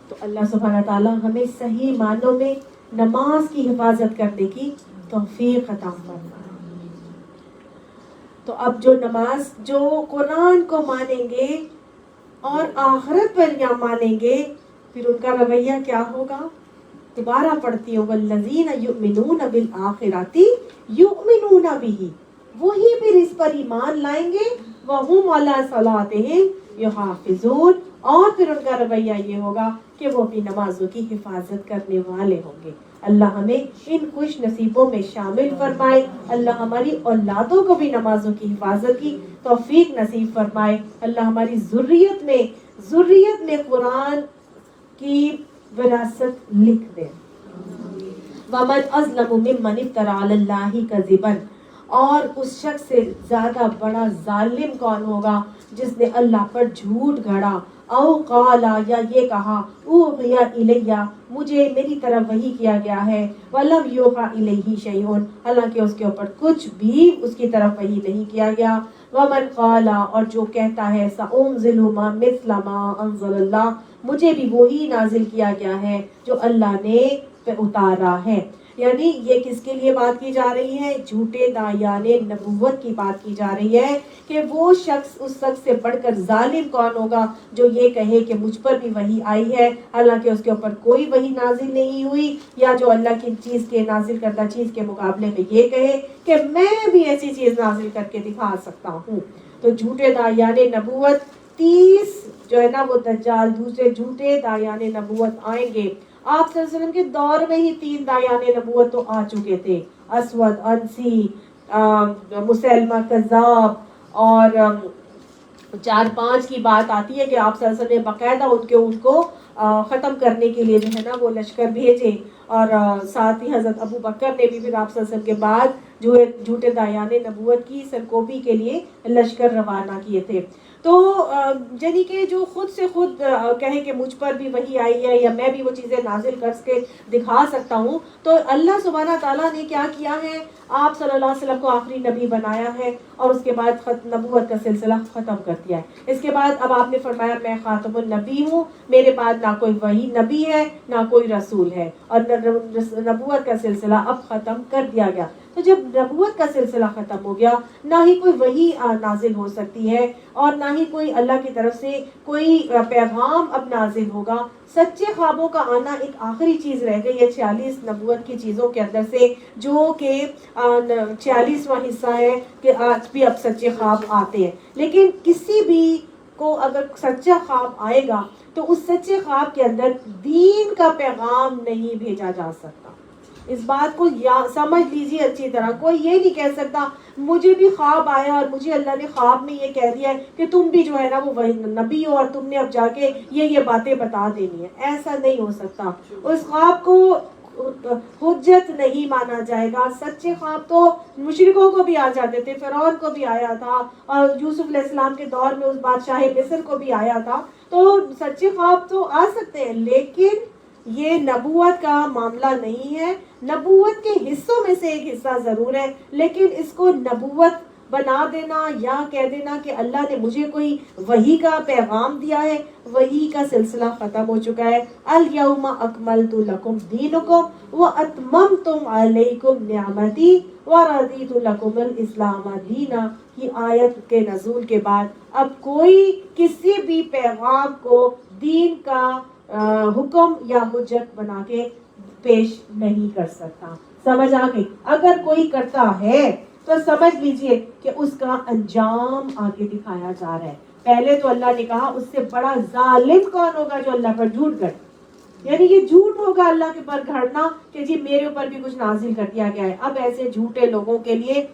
تو اللہ سبحانہ تعالیٰ ہمیں صحیح معنوں میں نماز کی حفاظت کرنے کی توفیق عطا فرمائے. تو اب جو نماز جو قرآن کو مانیں گے اور آخرت پر یا مانیں گے پھر ان کا رویہ کیا ہوگا. دوبارہ پڑھتی ہوں والذین یؤمنون بالآخرۃ یؤمنون بہ, وہی پھر اس پر ایمان لائیں گے وہم علی صلاتہم یحافظون, اور پھر ان کا رویہ یہ ہوگا کہ وہ اپنی نمازوں کی حفاظت کرنے والے ہوں گے. اللہ ہمیں ان خوش نصیبوں میں شامل فرمائے. اللہ ہماری اولادوں کو بھی نمازوں کی حفاظت کی توفیق نصیب فرمائے. اللہ ہماری ذریت میں قرآن کی وراثت لکھ دے. وَمَنْ أَظْلَمُ مِمَّنِ افْتَرَىٰ عَلَى اللَّهِ كَذِبًا, اور اس شخص سے زیادہ بڑا ظالم کون ہوگا جس نے اللہ پر جھوٹ گھڑا. او قالا, یا یہ کہا اوحی الیہ, مجھے میری طرف وحی کیا گیا ہے, ولم یوحی الیہ شیء, حالانکہ اس کے اوپر کچھ بھی اس کی طرف وحی نہیں کیا گیا. ومن قالا, اور جو کہتا ہے سأنزل مثل ما انزل اللہ, مجھے بھی وہی نازل کیا گیا ہے جو اللہ نے اتارا ہے. یعنی یہ کس کے لیے بات کی جا رہی ہے؟ جھوٹے داعیان نبوت کی بات کی جا رہی ہے کہ وہ شخص اس شخص سے بڑھ کر ظالم کون ہوگا جو یہ کہے کہ مجھ پر بھی وحی آئی ہے حالانکہ اس کے اوپر کوئی وحی نازل نہیں ہوئی, یا جو اللہ کی چیز کے نازل کردہ چیز کے مقابلے میں یہ کہے کہ میں بھی ایسی چیز نازل کر کے دکھا سکتا ہوں. تو جھوٹے داعیان نبوت 30 جو ہے نا وہ دجال دوسرے جھوٹے داعیان نبوت آئیں گے. آپ صلی اللہ علیہ وسلم کے دور میں ہی 3 داعیان نبوت تو آ چکے تھے, اسود انسی, مسلمہ کذاب, اور 4-5 کی بات آتی ہے کہ آپ صلی اللہ علیہ وسلم نے باقاعدہ ان کو ختم کرنے کے لیے جو ہے نا وہ لشکر بھیجے, اور ساتھ ہی حضرت ابو بکر نے بھی پھر آپ صلی اللہ علیہ وسلم کے بعد جو جھوٹے داعیان نبوت کی سرکوبی کے لیے لشکر روانہ کیے تھے. تو یعنی کہ جو خود سے خود کہے کہ مجھ پر بھی وحی آئی ہے یا میں بھی وہ چیزیں نازل کر کے دکھا سکتا ہوں, تو اللہ سبحانہ تعالیٰ نے کیا کیا ہے, آپ صلی اللہ علیہ وسلم کو آخری نبی بنایا ہے اور اس کے بعد نبوت کا سلسلہ ختم کر دیا ہے. اس کے بعد اب آپ نے فرمایا میں خاتم النبی ہوں, میرے بعد نہ کوئی وحی نبی ہے نہ کوئی رسول ہے, اور نبوت کا سلسلہ اب ختم کر دیا گیا. تو جب نبوت کا سلسلہ ختم ہو گیا, نہ ہی کوئی وحی نازل ہو سکتی ہے اور نہ ہی کوئی اللہ کی طرف سے کوئی پیغام اب نازل ہوگا. سچے خوابوں کا آنا ایک آخری چیز رہ گئی ہے 46 نبوت کی چیزوں کے اندر سے, جو کہ 46واں حصہ ہے کہ آج بھی اب سچے خواب آتے ہیں. لیکن کسی بھی کو اگر سچا خواب آئے گا تو اس سچے خواب کے اندر دین کا پیغام نہیں بھیجا جا سکتا. اس بات کو سمجھ لیجیے اچھی طرح. کوئی یہ نہیں کہہ سکتا مجھے بھی خواب آیا اور مجھے اللہ نے خواب میں یہ کہہ دیا ہے کہ تم بھی جو ہے نا وہ نبی ہو اور تم نے اب جا کے یہ باتیں بتا دینی ہے. ایسا نہیں ہو سکتا. اس خواب کو حجت نہیں مانا جائے گا. سچے خواب تو مشرکوں کو بھی آ جاتے تھے, فرعون کو بھی آیا تھا, اور یوسف علیہ السلام کے دور میں اس بادشاہ مصر کو بھی آیا تھا. تو سچے خواب تو آ سکتے ہیں, لیکن یہ نبوت کا معاملہ نہیں ہے. نبوت کے حصوں میں سے ایک حصہ ضرور ہے, لیکن اس کو نبوت بنا دینا یا کہہ دینا کہ اللہ نے مجھے کوئی وحی کا پیغام دیا ہے، وحی کا سلسلہ ختم ہو چکا ہے. الیوم اکملت لکم دینکم واتممتم علیکم نعمتی ورضیت لکم الاسلام دینا. کی آیت کے نزول کے بعد اب کوئی کسی بھی پیغام کو دین کا حکم یا حجت بنا کے پیش نہیں کر سکتا. سمجھ آ گئی؟ اگر کوئی کرتا ہے تو سمجھ لیجئے کہ اس کا انجام آگے دکھایا جا رہا ہے. پہلے تو اللہ نے کہا اس سے بڑا ظالم کون ہوگا جو اللہ پر جھوٹ گھڑے، یعنی یہ جھوٹ ہوگا اللہ کے پر گھڑنا کہ جی میرے اوپر بھی کچھ نازل کر دیا گیا ہے. اب ایسے جھوٹے لوگوں کے لیے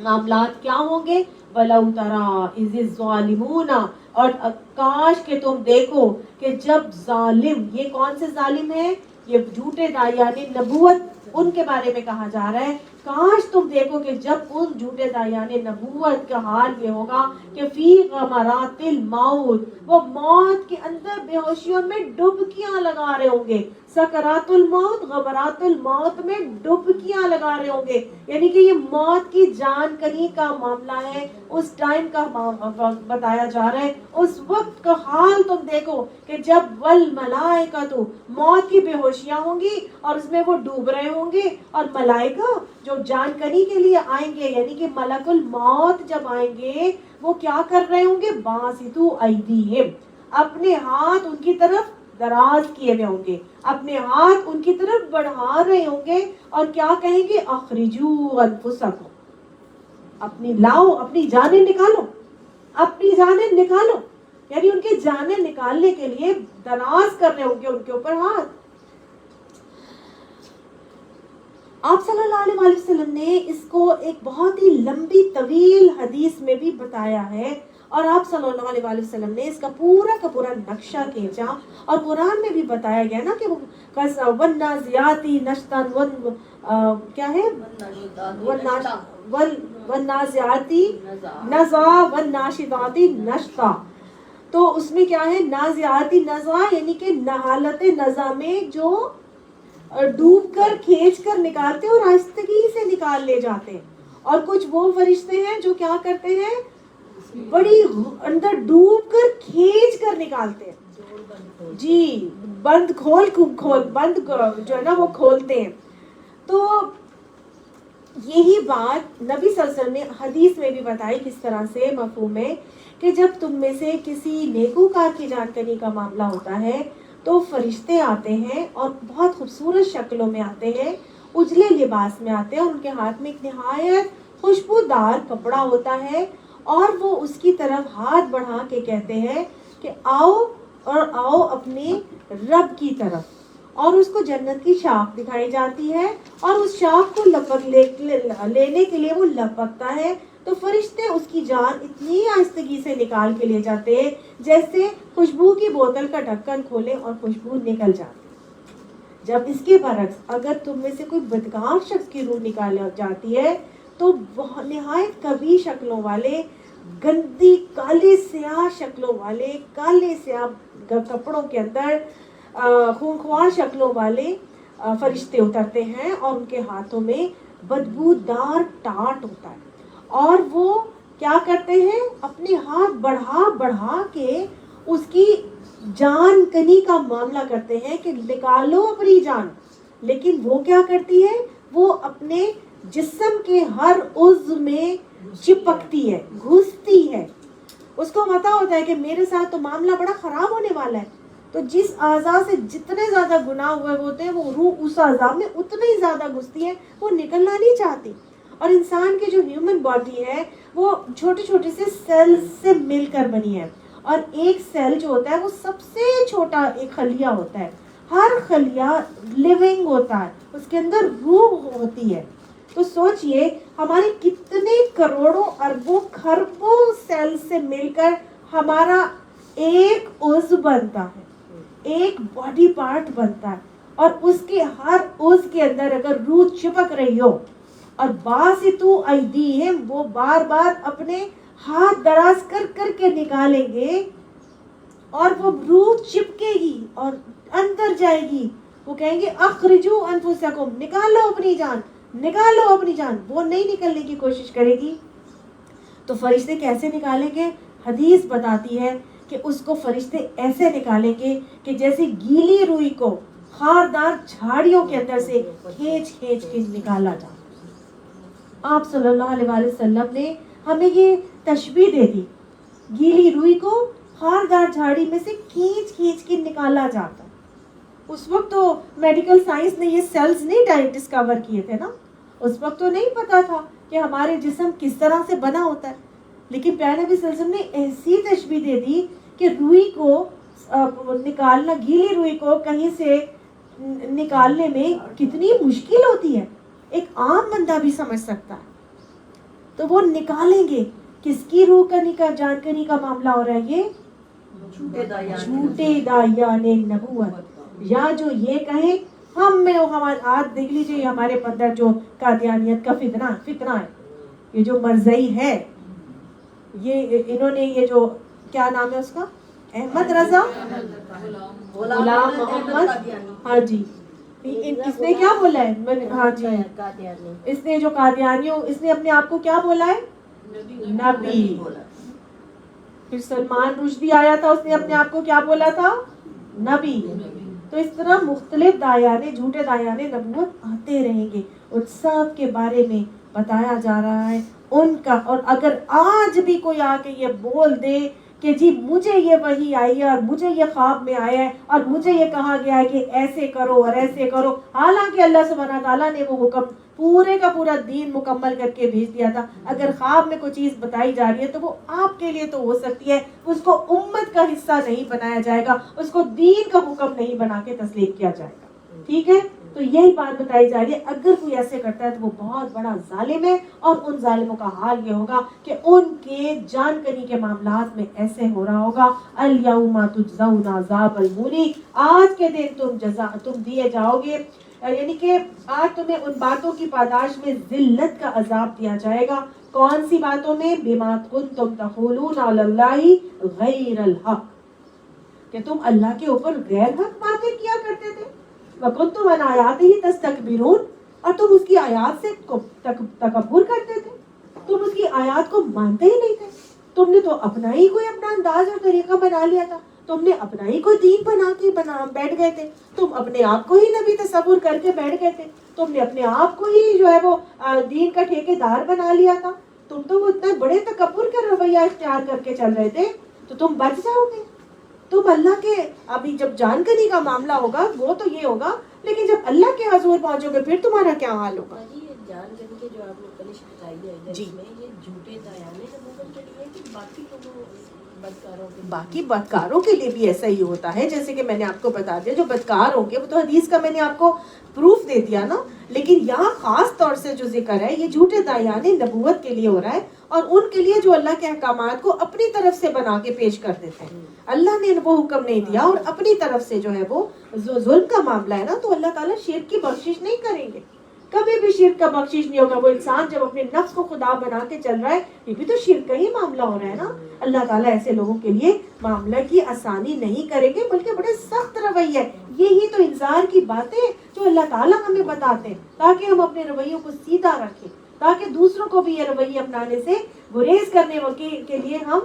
معاملات کیا ہوں گے؟ وَلَوْ تَرَىٰ إِذِ الظَّالِمُونَ، اور کاش کہ تم دیکھو کہ جب ظالم، یہ کون سے ظالم ہیں؟ یہ جھوٹے داعیان نبوت، ان کے بارے میں کہا جا رہا ہے. کاش تم دیکھو کہ جب ان جھوٹے داعیان نبوت کا حال یہ ہوگا کہ فی غمرات الموت، وہ موت کے اندر بے ہوشیوں میں ڈبکیاں لگا رہے ہوں گے. سکرات الموت، غمرات الموت میں ڈبکیاں لگا رہے ہوں گے، یعنی کہ یہ موت کی جان کنی کا معاملہ ہے. اس ٹائم کا بتایا جا رہا ہے، اس وقت کا حال تم دیکھو کہ جب والملائکۃ، موت کی بے ہوشیاں ہوں گی اور اس میں وہ ڈوب رہے ہوں گے، اور ملائکہ جو جان کنی کے لیے آئیں گے، یعنی کہ ملک الموت جب آئیں گے وہ کیا کر رہے ہوں گے؟ باسطو ایدیہم، اپنے ہاتھ ان کی طرف دراز کیے ہوئے ہوں گے، اپنے ہاتھ ان کی طرف بڑھا رہے ہوں گے، اور کیا کہیں گے؟ اخرجوا انفسکم، اپنی لاؤ، اپنی جانیں نکالو، اپنی جانیں نکالو. یعنی ان کی جانیں نکالنے کے لیے دراز کر رہے ہوں گے ان کے اوپر ہاتھ. آپ صلی اللہ علیہ وسلم نے اس کو ایک بہت ہی لمبی طویل حدیث میں بھی بتایا ہے، اور آپ صلی اللہ علیہ وسلم نے اس کا پورا نقشہ کھینچا، اور قرآن میں بھی بتایا گیا نا کہ والنازعاتی نشطا، کیا ہے؟ والنازعاتی نزعا والناشطاتی نشطا. تو اس میں کیا ہے؟ نازعاتی نزعا یعنی کہ حالت نزع میں جو ڈوب کر کھینچ کر نکالتے اور آہستگی سے نکال لے جاتے ہیں، اور کچھ وہ فرشتے ہیں جو کیا کرتے ہیں؟ بڑی اندر ڈوب کر کھینچ کر نکالتے ہیں. جی بند کھول بند جو ہے نا وہ کھولتے ہیں. تو یہی بات نبی صلی اللہ علیہ وسلم نے حدیث میں بھی بتائی کس طرح سے مفہوم ہے کہ جب تم میں سے کسی نیکوکار کی جانکاری کا معاملہ ہوتا ہے تو فرشتے آتے ہیں اور بہت خوبصورت شکلوں میں آتے ہیں، اجلے لباس میں آتے ہیں، ان کے ہاتھ میں ایک نہایت خوشبودار کپڑا ہوتا ہے، اور وہ اس کی طرف ہاتھ بڑھا کے کہتے ہیں کہ آؤ اپنے رب کی طرف. اور اس کو جنت کی شاخ دکھائی جاتی ہے، اور اس شاخ کو لینے کے لیے وہ لپکتا ہے. تو فرشتے اس کی جان اتنی آہستگی سے نکال کے لے جاتے ہیں جیسے خوشبو کی بوتل کا ڈھکن کھولے اور خوشبو نکل جاتی. جب اس کے برعکس اگر تم میں سے کوئی بدکار شخص کی روح نکال جاتی ہے تو نہایت کبھی شکلوں والے، گندی کالے سیاہ شکلوں والے، کالے سیاہ کپڑوں کے اندر خونخوار شکلوں والے فرشتے اترتے ہیں، اور ان کے ہاتھوں میں بدبودار ٹاٹ ہوتا ہے، اور وہ کیا کرتے ہیں؟ اپنے ہاتھ بڑھا کے اس کی جان کنی کا معاملہ کرتے ہیں کہ نکالو اپنی جان. لیکن وہ کیا کرتی ہے؟ وہ اپنے جسم کے ہر عضو میں چپکتی ہے، گھستی ہے. اس کو پتا ہوتا ہے کہ میرے ساتھ تو معاملہ بڑا خراب ہونے والا ہے. تو جس اعضاء سے جتنے زیادہ گناہ ہوئے ہوتے ہیں وہ روح اس اعضاء میں اتنی ہی زیادہ گھستی ہے، وہ نکلنا نہیں چاہتی. اور انسان کی جو ہیومن باڈی ہے وہ چھوٹے چھوٹے سے سیل سے مل کر بنی ہے، اور ایک سیل جو ہوتا ہے وہ سب سے چھوٹا ایک خلیہ ہوتا ہے. ہر خلیہ لیونگ ہوتا ہے، اس کے اندر روح ہوتی ہے. تو سوچئے ہمارے کتنے کروڑوں اربوں خربوں سیل سے مل کر ہمارا ایک عضو بنتا ہے، ایک باڈی پارٹ بنتا ہے، اور اس کے ہر عضو کے اندر اگر روح چپک رہی ہو اور باسطو ایدیہم، وہ بار بار اپنے ہاتھ دراز کر کے نکالیں گے اور وہ روح چپکے گی اور اندر جائے گی. وہ کہیں گے اخرجو انفسکم، نکالو اپنی جان، نکالو اپنی جان. وہ نہیں نکلنے کی کوشش کرے گی، تو فرشتے کیسے نکالیں گے؟ حدیث بتاتی ہے کہ اس کو فرشتے ایسے نکالیں گے کہ جیسے گیلی روئی کو خاردار جھاڑیوں کے اندر سے کھینچ کھینچ کے نکالا جاتا. آپ صلی اللہ علیہ وآلہ وسلم نے ہمیں یہ تشبیہ دے دی، گیلی روئی کو خاردار جھاڑی میں سے کھینچ کھینچ کے نکالا جاتا. اس وقت تو میڈیکل سائنس نے یہ سیلز نہیں ڈسکور کیے تھے نا، اس وقت تو نہیں پتا تھا کہ ہمارے جسم کس طرح سے بنا ہوتا ہے، لیکن پیارے نبی صلی اللہ علیہ وسلم نے ایسی تشبیہ دے دی کہ روئی کو نکالنا، گیلی روئی کو کہیں سے نکالنے میں کتنی مشکل ہوتی ہے، ایک عام بندہ بھی سمجھ سکتا ہے. تو وہ نکالیں گے. کس کی روح کا جانکاری کا معاملہ ہو رہا ہے؟ یہ جھوٹے داعیان نبوت، یا جو یہ کہیں ہم میں ہمارے آج دیکھ لیجیے ہمارے اندر جو قادیانیت کا فتنہ ہے، یہ جو مرزئی ہے، یہ انہوں نے یہ جو کیا نام ہے اس کا، احمد رضا غلام محمد، ہاں جی، اس نے کیا بولا ہے؟ ہاں جی، اس نے جو قادیانیوں، اس نے اپنے آپ کو کیا بولا ہے؟ نبی. پھر سلمان رشدی آیا تھا، اس نے اپنے آپ کو کیا بولا تھا؟ نبی. تو اس طرح مختلف جھوٹے داعیان نبوت آتے رہیں گے. ان سب کے بارے میں بتایا جا رہا ہے ان کا. اور اگر آج بھی کوئی آ کے یہ بول دے کہ جی مجھے یہ وحی آئی ہے اور مجھے یہ خواب میں آیا ہے اور مجھے یہ کہا گیا ہے کہ ایسے کرو اور ایسے کرو، حالانکہ اللہ سبحانہ تعالیٰ نے وہ حکم پورے کا پورا دین مکمل کر کے بھیج دیا تھا، اگر خواب میں کوئی چیز بتائی جا رہی ہے تو وہ آپ کے لیے تو ہو سکتی ہے، اس کو امت کا حصہ نہیں بنایا جائے گا، اس کو دین کا حکم نہیں بنا کے تسلیم کیا جائے گا. ٹھیک ہے، تو یہی بات بتائی جا رہی ہے. اگر کوئی ایسے کرتا ہے تو وہ بہت بڑا ظالم ہے، اور ان ظالموں کا حال یہ ہوگا کہ ان کے جانکاری کے معاملات میں ایسے ہو رہا ہوگا، الیوم تجزون عذاب الہون، آج کے دن تم دیے جاؤ گے، یعنی کہ آج تمہیں ان باتوں کی پاداش میں ذلت کا عذاب دیا جائے گا. کون سی باتوں میں؟ بما کنتم تقولون علی اللہ غیر الحق، کہ تم اللہ کے اوپر غیر حق باتیں کیا کرتے تھے. وَكُنْتُمْ عَنْ آیَاتِهِ تَسْتَكْبِرُونَ، اور تم اس کی آیات سے تکبر کرتے تھے، تم اس کی آیات کو مانتے ہی نہیں تھے. تم نے تو اپنا ہی کوئی اپنا انداز اور طریقہ بنا لیا تھا، تم نے اپنا ہی کوئی دین بنا کے بیٹھ گئے تھے، تم اپنے آپ کو ہی نبی تصور کر کے بیٹھ گئے تھے، تم نے اپنے آپ کو ہی جو ہے وہ دین کا ٹھیکیدار بنا لیا تھا. تم تو وہ اتنے بڑے تکبر کا رویہ اختیار کر کے چل رہے تھے، تو تم بچ جاؤ گے. تم اللہ کے، ابھی جب جانکاری کا معاملہ ہوگا وہ تو یہ ہوگا، لیکن جب اللہ کے حضور پہنچو گے پھر تمہارا کیا حال ہوگا؟ جانکاری کے جو آپ نے پہلے بتائی ہے جی میں، یہ جھوٹے داعیان نبوت کے لیے کہ باقی تو باقی بدکاروں کے لیے بھی ایسا ہی ہوتا ہے. جیسے کہ میں نے آپ کو بتا دیا جو بدکار ہوں گے وہ تو حدیث کا میں نے آپ کو پروف دے دیا نا، لیکن یہاں خاص طور سے جو ذکر ہے یہ جھوٹے داعیان نبوت کے لیے ہو رہا ہے، اور ان کے لیے جو اللہ کے احکامات کو اپنی طرف سے بنا کے پیش کر دیتے ہیں. اللہ نے وہ حکم نہیں دیا اور اپنی طرف سے جو ہے وہ ظلم کا معاملہ ہے نا، تو اللہ تعالیٰ شرک کی بخشش نہیں کریں گے، کبھی بھی شرک کا بخشش نہیں ہوگا. وہ انسان جب اپنے نفس کو خدا بنا کے چل رہا ہے، یہ بھی تو شرک کا ہی معاملہ ہو رہا ہے نا. اللہ تعالیٰ ایسے لوگوں کے لیے معاملہ کی آسانی نہیں کریں گے، بلکہ بڑے سخت رویہ ہے. یہی تو انذار کی باتیں جو اللہ تعالیٰ ہمیں بتاتے ہیں تاکہ ہم اپنے رویوں کو سیدھا رکھیں، تاکہ دوسروں کو بھی یہ رویے اپنانے سے گریز کرنے کے لیے ہم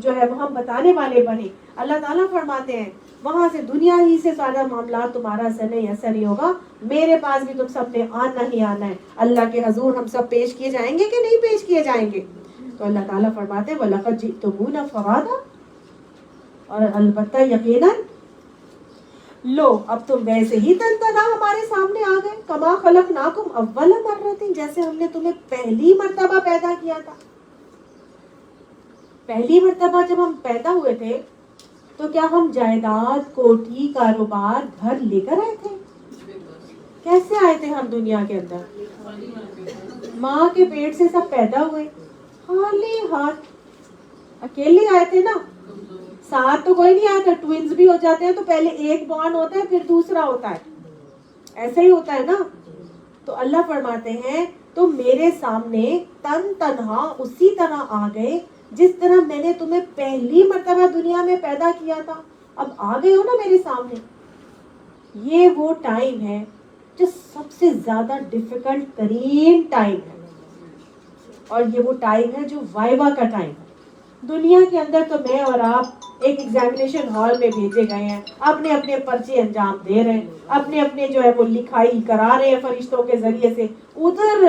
جو ہے وہ ہم بتانے والے بنے. اللہ تعالیٰ فرماتے ہیں وہاں سے دنیا ہی سے سارا معاملات تمہارا اثر نہیں ہوگا، میرے پاس بھی تم سب نے آنا ہی آنا ہے. اللہ کے حضور ہم سب پیش کیے جائیں گے کہ نہیں پیش کیے جائیں گے؟ تو اللہ تعالیٰ فرماتے ہیں وَلَقَدْ جِئْتُمُونَا فَرَادًا، اور البتہ یقیناً لو اب تم ویسے ہی تن تنہا ہمارے سامنے آ گئے، کما خلقناکم اول مرۃ، جیسے ہم نے تمہیں پہلی مرتبہ پیدا کیا تھا. پہلی مرتبہ جب ہم پیدا ہوئے تھے تو کیا ہم جائیداد، کوٹھی، کاروبار، گھر لے کر آئے تھے؟ کیسے آئے تھے ہم دنیا کے اندر؟ ماں کے پیٹ سے سب پیدا ہوئے خالی ہاتھ، اکیلے آئے تھے نا، ساتھ تو کوئی نہیں آیا تھا. ٹوئنز بھی ہو جاتے ہیں تو پہلے ایک بورن ہوتا ہے پھر دوسرا ہوتا ہے، ایسا ہی ہوتا ہے نا. تو اللہ فرماتے ہیں تم میرے سامنے تن تنہا اسی طرح آ گئے جس طرح میں نے تمہیں پہلی مرتبہ دنیا میں پیدا کیا تھا. اب آ گئے ہو نا میرے سامنے. یہ وہ ٹائم ہے جو سب سے زیادہ ڈیفیکلٹ ترین ٹائم ہے. اور یہ وہ ٹائم ہے جو وائوا کا ٹائم ہے. دنیا کے اندر تو میں اور آپ ایک ایگزامینیشن ہال میں بھیجے گئے ہیں, اپنے اپنے پرچے انجام دے رہے ہیں, اپنے اپنے جو ہے وہ لکھائی کرا رہے ہیں فرشتوں کے ذریعے سے. ادھر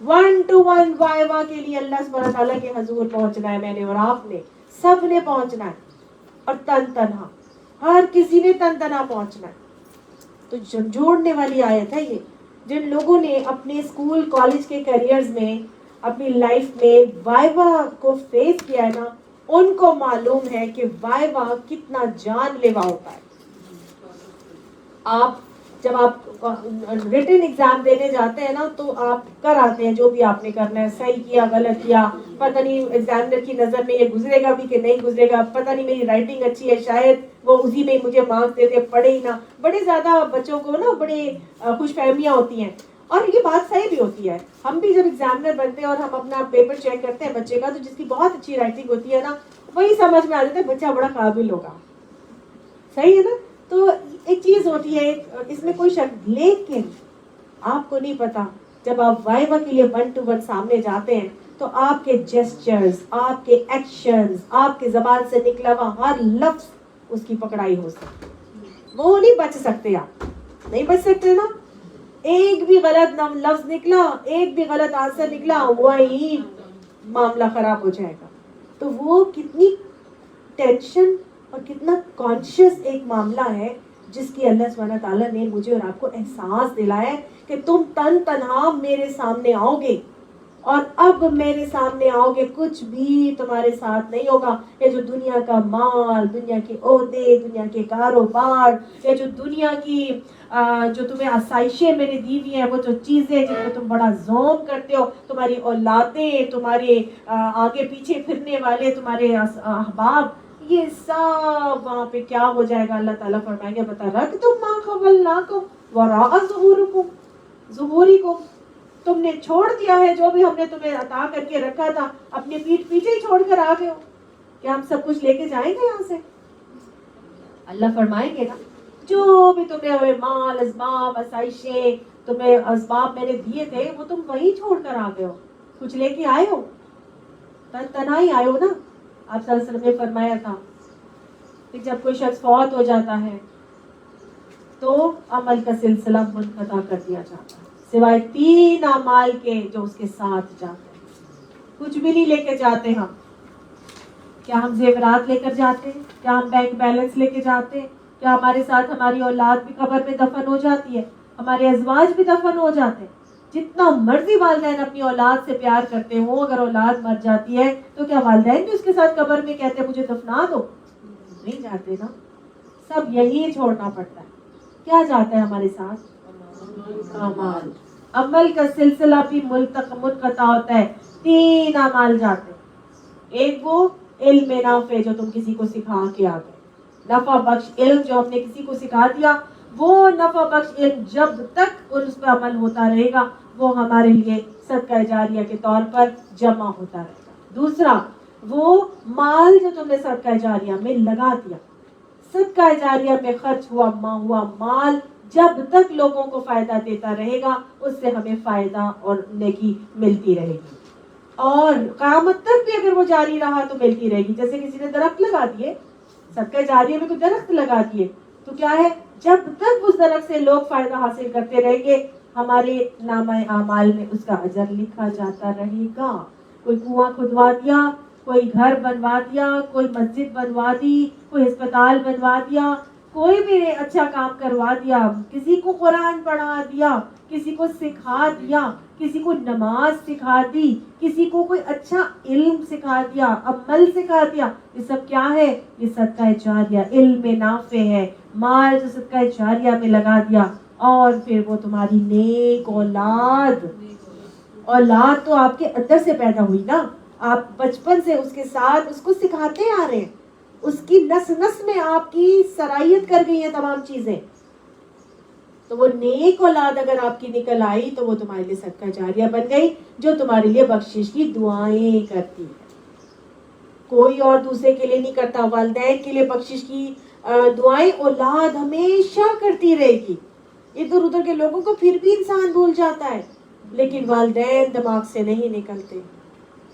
1-to-1 وائوا کے لیے اللہ سبحانہ تعالیٰ کے حضور پہنچنا ہے, میں نے اور آپ نے, سب نے پہنچنا ہے, اور تن تنہا, ہر کسی نے تن تنہا پہنچنا ہے. تو جوڑنے والی آیت ہے یہ. جن لوگوں نے اپنے اسکول کالج کے کیریئرز میں, اپنی لائف میں وائوا کو فیس کیا ہے نا, ان کو معلوم ہے کہ وائوا کتنا جان لیوا ہوتا ہے. آپ جب آپ ریٹن ایگزام دینے جاتے ہیں نا, تو آپ کر آتے ہیں جو بھی آپ نے کرنا ہے, صحیح کیا غلط کیا, پتہ نہیں ایگزامنر کی نظر میں یہ گزرے گا بھی کہ نہیں گزرے گا, پتہ نہیں میری رائٹنگ اچھی ہے, شاید وہ اسی میں مجھے مارکس دیتے, پڑھے ہی نہ. بڑے زیادہ بچوں کو نا بڑے خوش فہمیاں ہوتی ہیں, اور یہ بات صحیح بھی ہوتی ہے. ہم بھی جب ایگزامنر بنتے ہیں اور ہم اپنا پیپر چیک کرتے ہیں بچے کا, تو جس کی بہت اچھی رائٹنگ ہوتی ہے نا, وہی سمجھ میں آ جاتا ہے بچہ بڑا قابل ہوگا. صحیح ہے نا. تو ایک چیز ہوتی ہے, اس میں کوئی شک, لیکن آپ کو نہیں پتا جب آپ وائوا کے لیے 1-to-1 سامنے جاتے ہیں تو آپ کے جیسچرز, آپ کے ایکشنز, آپ کے زبان سے نکلا ہوا ہر لفظ اس کی پکڑائی ہو سکتی. وہ نہیں بچ سکتے, آپ نہیں بچ سکتے نا. ایک بھی غلط لفظ نکلا, ایک بھی غلط آنسر نکلا, وہی معاملہ خراب ہو جائے گا. تو وہ کتنی ٹینشن اور کتنا کانشیس ایک معاملہ ہے جس کی اللہ سبحانہ تعالیٰ نے مجھے اور آپ کو احساس دلایا ہے کہ تم تن تنہا میرے سامنے آؤ گے, اور اب میرے سامنے آؤ گے, کچھ بھی تمہارے ساتھ نہیں ہوگا. یہ جو دنیا کا مال, دنیا کے عہدے, دنیا کے کاروبار, یہ جو دنیا کی جو تمہیں آسائشیں میں نے دی ہوئی ہیں, وہ جو چیزیں جن کو تم بڑا زوم کرتے ہو, تمہاری اولادیں, تمہارے آگے پیچھے پھرنے والے تمہارے احباب, یہ سب وہاں پہ کیا ہو جائے گا. اللہ تعالیٰ فرمائیں گے بتا رکھ تم ماں خولناکم وراء ظہورکم, ظہورکم, تم نے چھوڑ دیا ہے جو بھی ہم نے تمہیں عطا کر کے رکھا تھا, اپنے پیٹھ پیچھے ہی چھوڑ کر آ گئے ہو. کیا ہم سب کچھ لے کے جائیں گے یہاں سے؟ اللہ فرمائیں گے نا, جو بھی تمہیں مال, اسباب, آسائشیں, تمہیں اسباب میں نے دیے تھے, وہ تم وہی چھوڑ کر آ گئے ہو. کچھ لے کے آئے ہو؟ تنہائی آئے ہو نا. آپ صلی اللہ علیہ وسلم نے فرمایا تھا کہ جب کوئی شخص فوت ہو جاتا ہے تو عمل کا سلسلہ منقطع کر دیا جاتا ہے, سوائے 3 اعمال کے جو اس کے ساتھ جاتے ہیں. کچھ بھی نہیں لے کے جاتے ہم. کیا ہم زیورات لے کر جاتے ہیں؟ کیا ہم بینک بیلنس لے کے جاتے ہیں؟ کیا ہمارے ساتھ ہماری اولاد بھی قبر میں دفن ہو جاتی ہے, ہمارے ازواج بھی دفن ہو جاتے ہیں؟ جتنا مرضی والدین اپنی اولاد سے پیار کرتے ہوں, اگر اولاد مر جاتی ہے تو کیا والدین بھی اس کے ساتھ قبر میں کہتے ہیں مجھے دفنا دو؟ نہیں جاتے نا. سب یہی چھوڑنا پڑتا ہے. کیا جاتا ہے ہمارے ساتھ؟ اعمال. عمل کا سلسلہ بھی منقطع ہوتا ہے. 3 اعمال جاتے ہیں. ایک وہ علم نافع جو تم کسی کو سکھا کے آ گئے, نفع بخش علم جو ہم نے کسی کو سکھا دیا, وہ نفع بخش علم جب تک اس پہ عمل ہوتا رہے گا وہ ہمارے لیے صدقہ جاریہ کے طور پر جمع ہوتا رہے گا. دوسرا وہ مال جو تم نے صدقہ جاریہ میں لگا دیا, صدقہ جاریہ میں خرچ ہوا مال جب تک لوگوں کو فائدہ دیتا رہے گا, اس سے ہمیں فائدہ اور نیکی ملتی رہے گی, اور قیامت تک بھی اگر وہ جاری رہا تو ملتی رہے گی. جیسے کسی نے درخت لگا دیے, صدقہ جاریہ میں کوئی درخت لگا دیے, تو کیا ہے, جب تک اس درخت سے لوگ فائدہ حاصل کرتے رہیں گے, ہمارے نامہ اعمال میں اس کا اجر لکھا جاتا رہے گا. کوئی کنواں کھدوا دیا, کوئی گھر بنوا دیا, کوئی مسجد بنوا دی, کوئی اسپتال بنوا دیا, کوئی بھی اچھا کام کروا دیا, کسی کو قرآن پڑھا دیا, کسی کو سکھا دیا, کسی کو نماز سکھا دی, کسی کو کوئی اچھا علم سکھا دیا, عمل سکھا دیا, یہ سب کیا ہے؟ یہ صدقہ جاریہ, علم نافع ہے. مال جو صدقہ جاریہ میں لگا دیا, اور پھر وہ تمہاری نیک اولاد تو آپ کے اندر سے پیدا ہوئی نا, آپ بچپن سے اس کے ساتھ اس کو سکھاتے آ رہے ہیں, اس کی نس نس میں آپ کی سرائیت کر گئی ہیں تمام چیزیں. تو وہ نیک اولاد اگر آپ کی نکل آئی تو وہ تمہارے لیے صدقہ جاریہ بن گئی, جو تمہارے لیے بخشش کی دعائیں کرتی ہے. کوئی اور دوسرے کے لیے نہیں کرتا. والدین کے لیے بخشش کی دعائیں اولاد ہمیشہ کرتی رہے گی. ادھر ادھر کے لوگوں کو پھر بھی انسان بھول جاتا ہے, لیکن والدین دماغ سے نہیں نکلتے.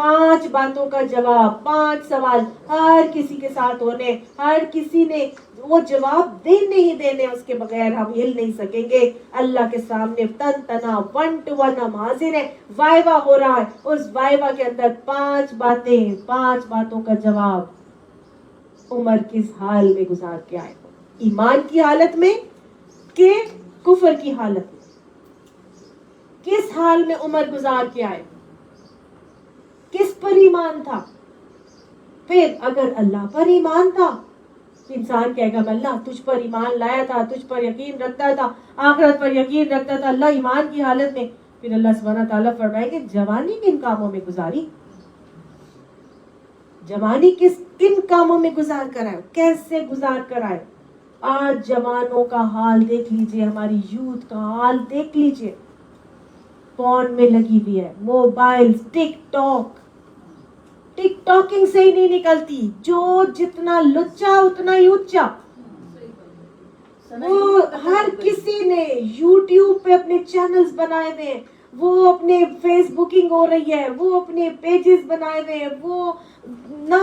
5 باتوں کا جواب، 5 سوال ہر کسی کے ساتھ ہونے، ہر کسی نے وہ جواب دینے ہی دینے، اس کے بغیر ہم ہل نہیں سکیں گے۔ اللہ کے سامنے تن تنا 1 to 1 ہم حاضر ہیں، وائوا ہو رہا ہے، اس وائوا کے اندر 5 باتیں، 5 باتوں کا جواب۔ عمر کس حال میں گزار کے آئے، ایمان کی حالت میں کہ کفر کی حالت میں؟ کس حال میں عمر گزار کے آئے، کس پر ایمان تھا؟ پھر اگر اللہ پر ایمان تھا، انسان کہے گا اللہ تجھ پر ایمان لایا تھا، تجھ پر یقین رکھتا تھا، آخرت پر یقین رکھتا تھا، اللہ ایمان کی حالت میں۔ پھر اللہ سبحانہ تعالیٰ فرمائے کہ جوانی کن کاموں میں گزاری، جوانی کن کاموں میں گزار کر آئے، کیسے گزار کر آئے؟ آج جوانوں کا حال دیکھ لیجئے، ہماری یوتھ کا حال دیکھ لیجئے، فون میں لگی ہوئی ہے، موبائل، ٹک ٹاکنگ سے ہی نہیں نکلتی، جو جتنا لچا اتنا ہی اچا۔ وہ ہر کسی نے یوٹیوب پہ اپنے چینلز بنائے ہوئے ہیں، وہ اپنے فیس بکنگ ہو رہی ہے، وہ اپنے پیجز بنائے ہوئے ہیں، وہ نہ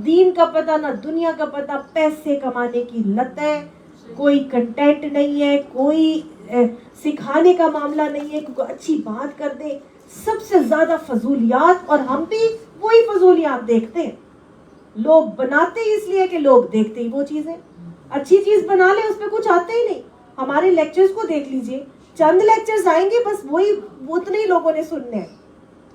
دین کا پتہ نہ دنیا کا پتہ، پیسے کمانے کی لت ہے، کوئی کنٹینٹ نہیں ہے، کوئی سکھانے کا معاملہ نہیں ہے کہ کوئی اچھی بات کر دے، سب سے زیادہ فضولیات، اور ہم بھی وہی فضولیات دیکھتے ہیں۔ لوگ بناتے ہی اس لیے کہ لوگ دیکھتے ہی وہ چیزیں، اچھی چیز بنا لے اس پہ کچھ آتے ہی نہیں۔ ہمارے لیکچرز کو دیکھ لیجئے، چند لیکچرز آئیں گے، بس وہی اتنے ہی لوگوں نے سننے ہیں،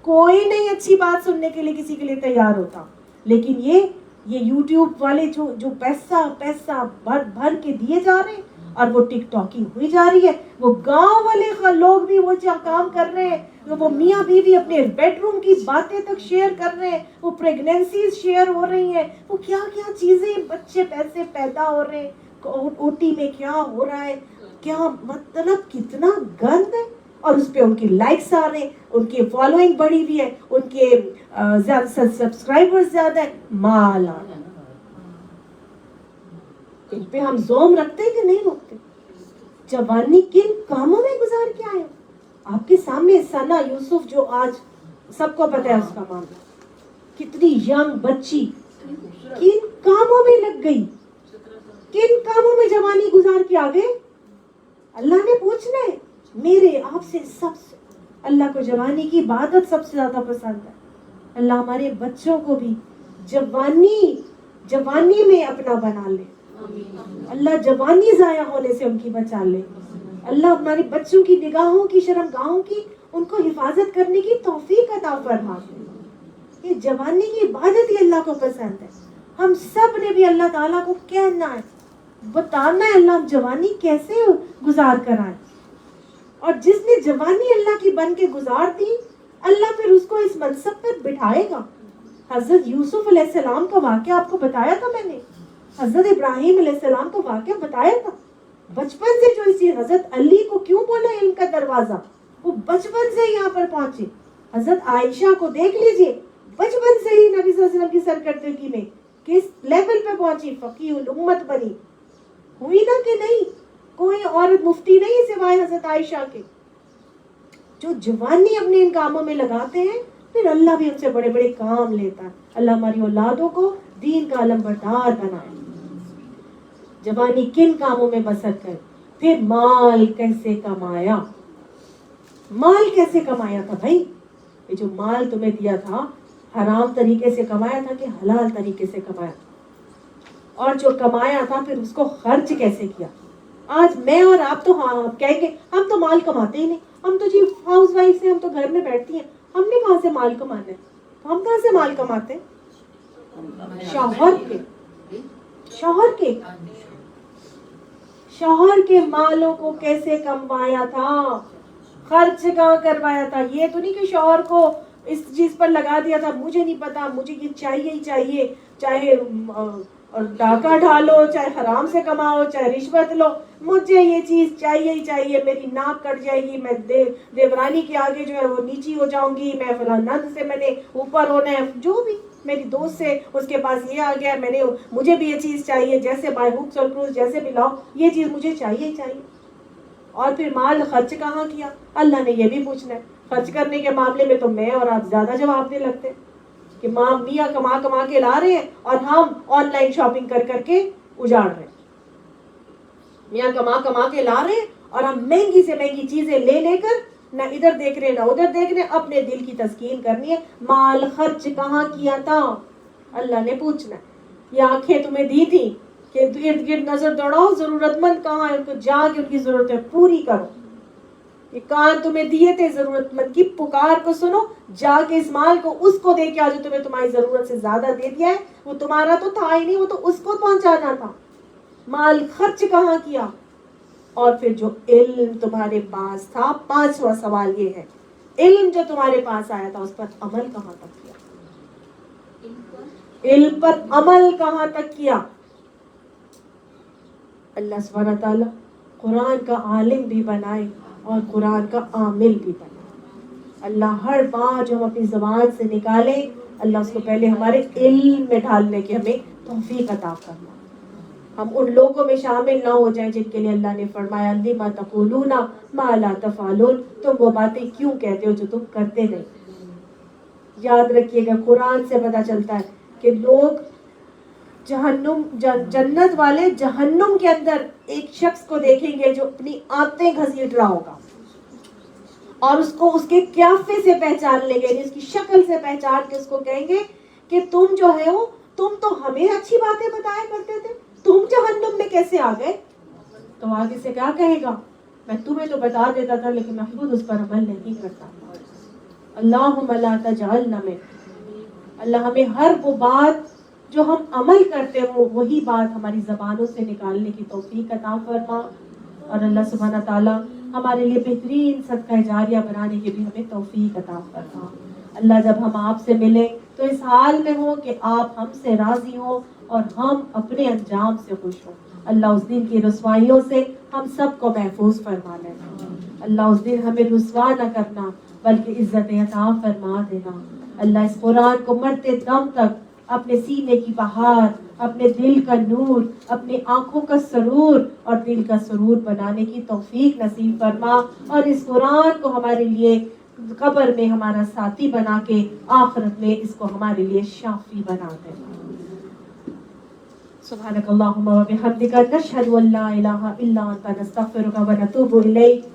کوئی نہیں اچھی بات سننے کے لیے کسی کے لیے تیار ہوتا۔ لیکن یہ یوٹیوب والے جو پیسہ بھر کے دیے جا رہے ہیں، اور وہ ٹک ٹاکنگ ہوئی جا رہی ہے، وہ گاؤں والے لوگ بھی وہ کام کر رہے ہیں، وہ میاں بیوی اپنے بیڈ روم کی باتیں تک شیئر کر رہے ہیں، وہ پریگنینسیز شیئر ہو رہی ہیں، وہ کیا کیا چیزیں، بچے پیسے پیدا ہو رہے ہیں، او ٹی میں کیا ہو رہا ہے، کیا مطلب کتنا گند ہے، اور اس پہ ان کی لائکس آ رہے ہیں، ان کی فالوئنگ بڑھی ہوئی ہے، ان کے سبسکرائبر زیادہ ہے، مال آ رہا ہے۔ ان پہ ہم زوم رکھتے ہیں کہ نہیں رکھتے؟ جوانی کن کاموں میں گزار کے آئے؟ آپ کے سامنے ثنا یوسف، جو آج سب کو پتہ ہے اس کا معاملہ، کتنی ینگ بچی کن کاموں میں لگ گئی، کن کاموں میں جوانی گزار کے آگے؟ اللہ نے پوچھنا ہے میرے آپ سے، سب سے اللہ کو جوانی کی عبادت سب سے زیادہ پسند ہے۔ اللہ ہمارے بچوں کو بھی جوانی میں اپنا بنا لے، اللہ جوانی ضائع ہونے سے ان کی بچا لے، اللہ ہمارے بچوں کی نگاہوں کی، شرمگاہوں کی، ان کو حفاظت کرنے کی توفیق عطا فرما۔ یہ جوانی کی عبادت ہی اللہ کو پسند ہے۔ ہم سب نے بھی اللہ تعالیٰ کو کہنا ہے، بتانا ہے اللہ جوانی کیسے گزار کر آئے، اور جس نے جوانی اللہ کی بن کے گزار دی، اللہ پھر اس کو اس منصب پر بٹھائے گا۔ حضرت یوسف علیہ السلام کا واقعہ آپ کو بتایا تھا میں نے، حضرت ابراہیم علیہ السلام کا واقعہ بتایا تھا، بچپن سے جو اسی حضرت علی کو کیوں بولا علم کا دروازہ، وہ بچپن سے یہاں پر پہنچے۔ حضرت عائشہ کو دیکھ لیجئے، بچپن سے ہی نبی صلی اللہ علیہ وسلم کی سرکردگی میں کس لیول پہ پہنچی، فقیہ الامت بنی، ہوئی نا کہ نہیں؟ کوئی عورت مفتی نہیں سوائے حضرت عائشہ کے۔ جو جوانی اپنے ان کاموں میں لگاتے ہیں، پھر اللہ بھی ان سے بڑے بڑے کام لیتا ہے۔ اللہ ہماری اولادوں کو دین کا علمبردار بنائے۔ جوانی کن کاموں میں بسر کر، پھر مال کیسے کمایا، مال کیسے کمایا تھا بھائی؟ یہ جو مال تمہیں دیا تھا، حرام طریقے سے کمایا تھا کہ حلال طریقے سے کمایا تھا؟ اور جو کمایا تھا پھر اس کو خرچ کیسے کیا؟ آج میں اور آپ تو کہیں گے ہم تو مال کماتے ہی نہیں، ہم تو جی ہاؤس وائف سے، ہم تو گھر میں بیٹھتی ہیں، ہم نے کہاں سے مال کمانا ہے؟ تو ہم کہاں سے مال کماتے ہیں؟ شوہر کے مالوں کو کیسے کموایا تھا، خرچ کہاں کروایا تھا؟ یہ تو نہیں کہ شوہر کو اس چیز پر لگا دیا تھا، مجھے نہیں پتا، مجھے یہ چاہیے ہی چاہیے، چاہے ڈاکہ ڈالو، چاہے حرام سے کماؤ، چاہے رشوت لو، مجھے یہ چیز چاہیے ہی چاہیے، میری ناک کٹ جائے گی، میں دیورانی کے آگے جو ہے وہ نیچی ہو جاؤں گی، میں فلاں نند سے میں نے اوپر ہونا ہے، جو بھی میری دوست سے اس کے پاس یہ آ گیا، مجھے بھی یہ چیز چاہیے، جیسے بائی ہکس اور کروز جیسے بھی لاؤ، یہ چیز مجھے چاہیے ہی چاہیے۔ اور پھر مال خرچ کہاں کیا؟ اللہ نے یہ بھی پوچھنا ہے۔ خرچ کرنے کے معاملے میں تو میں اور آپ زیادہ جواب دے لگتے ہیں، کہ ماں میاں کما کے لا رہے ہیں اور ہم آن لائن شاپنگ کر کے اجاڑ رہے ہیں. میاں کما کے لا رہے ہیں اور ہم مہنگی سے مہنگی چیزیں لے کر نہ ادھر دیکھ رہے نہ ادھر دیکھ رہے. اپنے دل کی تسکین کرنی ہے. مال خرچ کہاں کیا تھا اللہ نے پوچھنا ہے. یہ آنکھیں تمہیں دی تھی کہ ارد گرد نظر دوڑاؤ, ضرورت مند کہاں ہے ان کو جا کے ان کی ضرورتیں پوری کرو. یہ کان تمہیں دیے تھے ضرورت مند کی پکار کو سنو, جا کے اس مال کو اس کو دے کے آ جو تمہیں تمہاری ضرورت سے زیادہ دے دیا ہے. وہ تمہارا تو تھا ہی نہیں, وہ تو اس کو پہنچانا تھا. مال خرچ کہاں کیا؟ اور پھر جو علم تمہارے پاس تھا, 5واں سوال یہ ہے, علم جو تمہارے پاس آیا تھا اس پر عمل کہاں تک کیا؟ علم پر عمل کہاں تک کیا؟ اللہ سبحانہ تعالیٰ قرآن کا عالم بھی بنائے اور قرآن کا عامل بھی بنائے. اللہ ہر بات جو ہم اپنی زبان سے نکالیں, اللہ اس کو پہلے ہمارے علم میں ڈالنے کی ہمیں توفیق عطا کرنا. ہم ان لوگوں میں شامل نہ ہو جائیں جن کے لیے اللہ نے فرمایا لما تقولون ما لا تفعلون, تم وہ باتیں کیوں کہتے ہو جو تم کرتے نہیں. یاد رکھیے گا قرآن سے پتہ چلتا ہے کہ لوگ جنت والے جہنم کے اندر ایک شخص کو دیکھیں گے جو اپنی آنتیں گھسیٹ رہا ہوگا اور اس کو اس کے قیافے سے پہچان لیں گے, یعنی اس کی شکل سے پہچان کے اس کو کہیں گے کہ تم جو ہے وہ تم تو ہمیں اچھی باتیں بتایا کرتے تھے, تم جہنم میں کیسے آ گئے؟ تو آگے سے کیا کہے گا, میں تمہیں تو بتا دیتا تھا لیکن میں خود اس پر عمل نہیں کرتا. اللہم لا تجعلنا من, اللہ ہمیں ہر وہ بات جو ہم عمل کرتے ہوں وہی بات ہماری زبانوں سے نکالنے کی توفیق عطا فرما. اور اللہ سبحانہ تعالیٰ ہمارے لیے بہترین صدقہ جاریہ بنانے کی بھی ہمیں توفیق عطا فرما. اللہ جب ہم آپ سے ملیں تو اس حال میں ہو کہ آپ ہم سے راضی ہوں اور ہم اپنے انجام سے خوش ہوں. اللہ اس دن کی رسوائیوں سے ہم سب کو محفوظ فرما لینا. اللہ اس دن ہمیں رسوا نہ کرنا بلکہ عزت عطا فرما دینا. اللہ اس قرآن کو مرتے دم تک اپنے سینے کی بہار, اپنے دل کا نور, اپنے آنکھوں کا سرور اور دل کا سرور بنانے کی توفیق نصیب فرما. اور اس قرآن کو ہمارے لیے قبر میں ہمارا ساتھی بنا کے آخرت میں اس کو ہمارے لیے شافی بنا دینا. سبحانک اللہم و بحمدک نشہد ان لا الہ الا انت نستغفرک و نتوب الیک.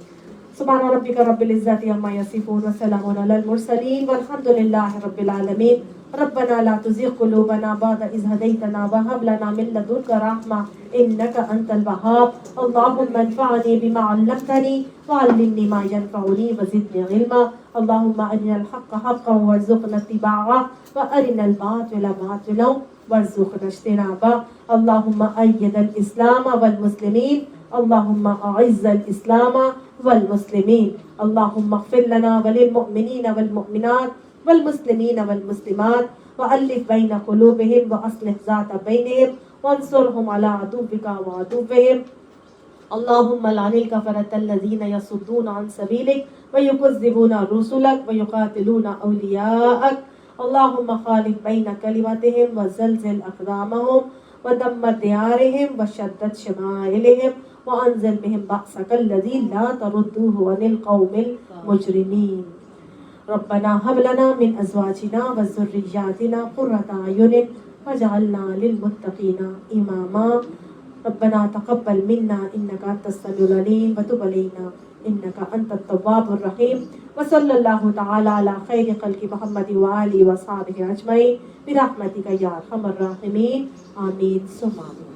سبحان ربک رب العزت عما یصفون وسلام علی المرسلین والحمد للہ رب العالمین. ربنا لا تزغ قلوبنا بعد إذ هديتنا وهب لنا من لدنك رحمة إنك أنت الوهاب. اللهم انفعني بما علمتني وعلمني ما ينفعني وزدني علما. اللهم أرنا الحق حقا وارزقنا اتباعه وأرنا الباطل باطلا وارزقنا اجتنابه. اللهم أيد الإسلام والمسلمين. اللهم أعز الإسلام والمسلمين. اللهم اغفر لنا وللمؤمنين والمؤمنات والمسلمين والمسلمات وألف بين قلوبهم وأصلح ذات بينهم وانصرهم على عدوك وعدوهم. اللهم لعن الكفرة الذين يصدون عن سبيلك ويكذبون رسلك ويقاتلون أولياءك. اللهم خالف بين كلمتهم وزلزل أقدامهم ودمر ديارهم وشدد شمائلهم وأنزل بهم بأسك الذي لا تردوه عن القوم المجرمين. ربنا هب لنا من أزواجنا وذرياتنا قرة أعين واجعلنا للمتقين إماما. ربنا تقبل منا إنك أنت السميع العليم وتب علينا إنك أنت التواب الرحيم. وصلى الله تعالى على خير خلق محمد وآله وصحبه أجمعين برحمتك يا أرحم الراحمين. آمين ثم آمين.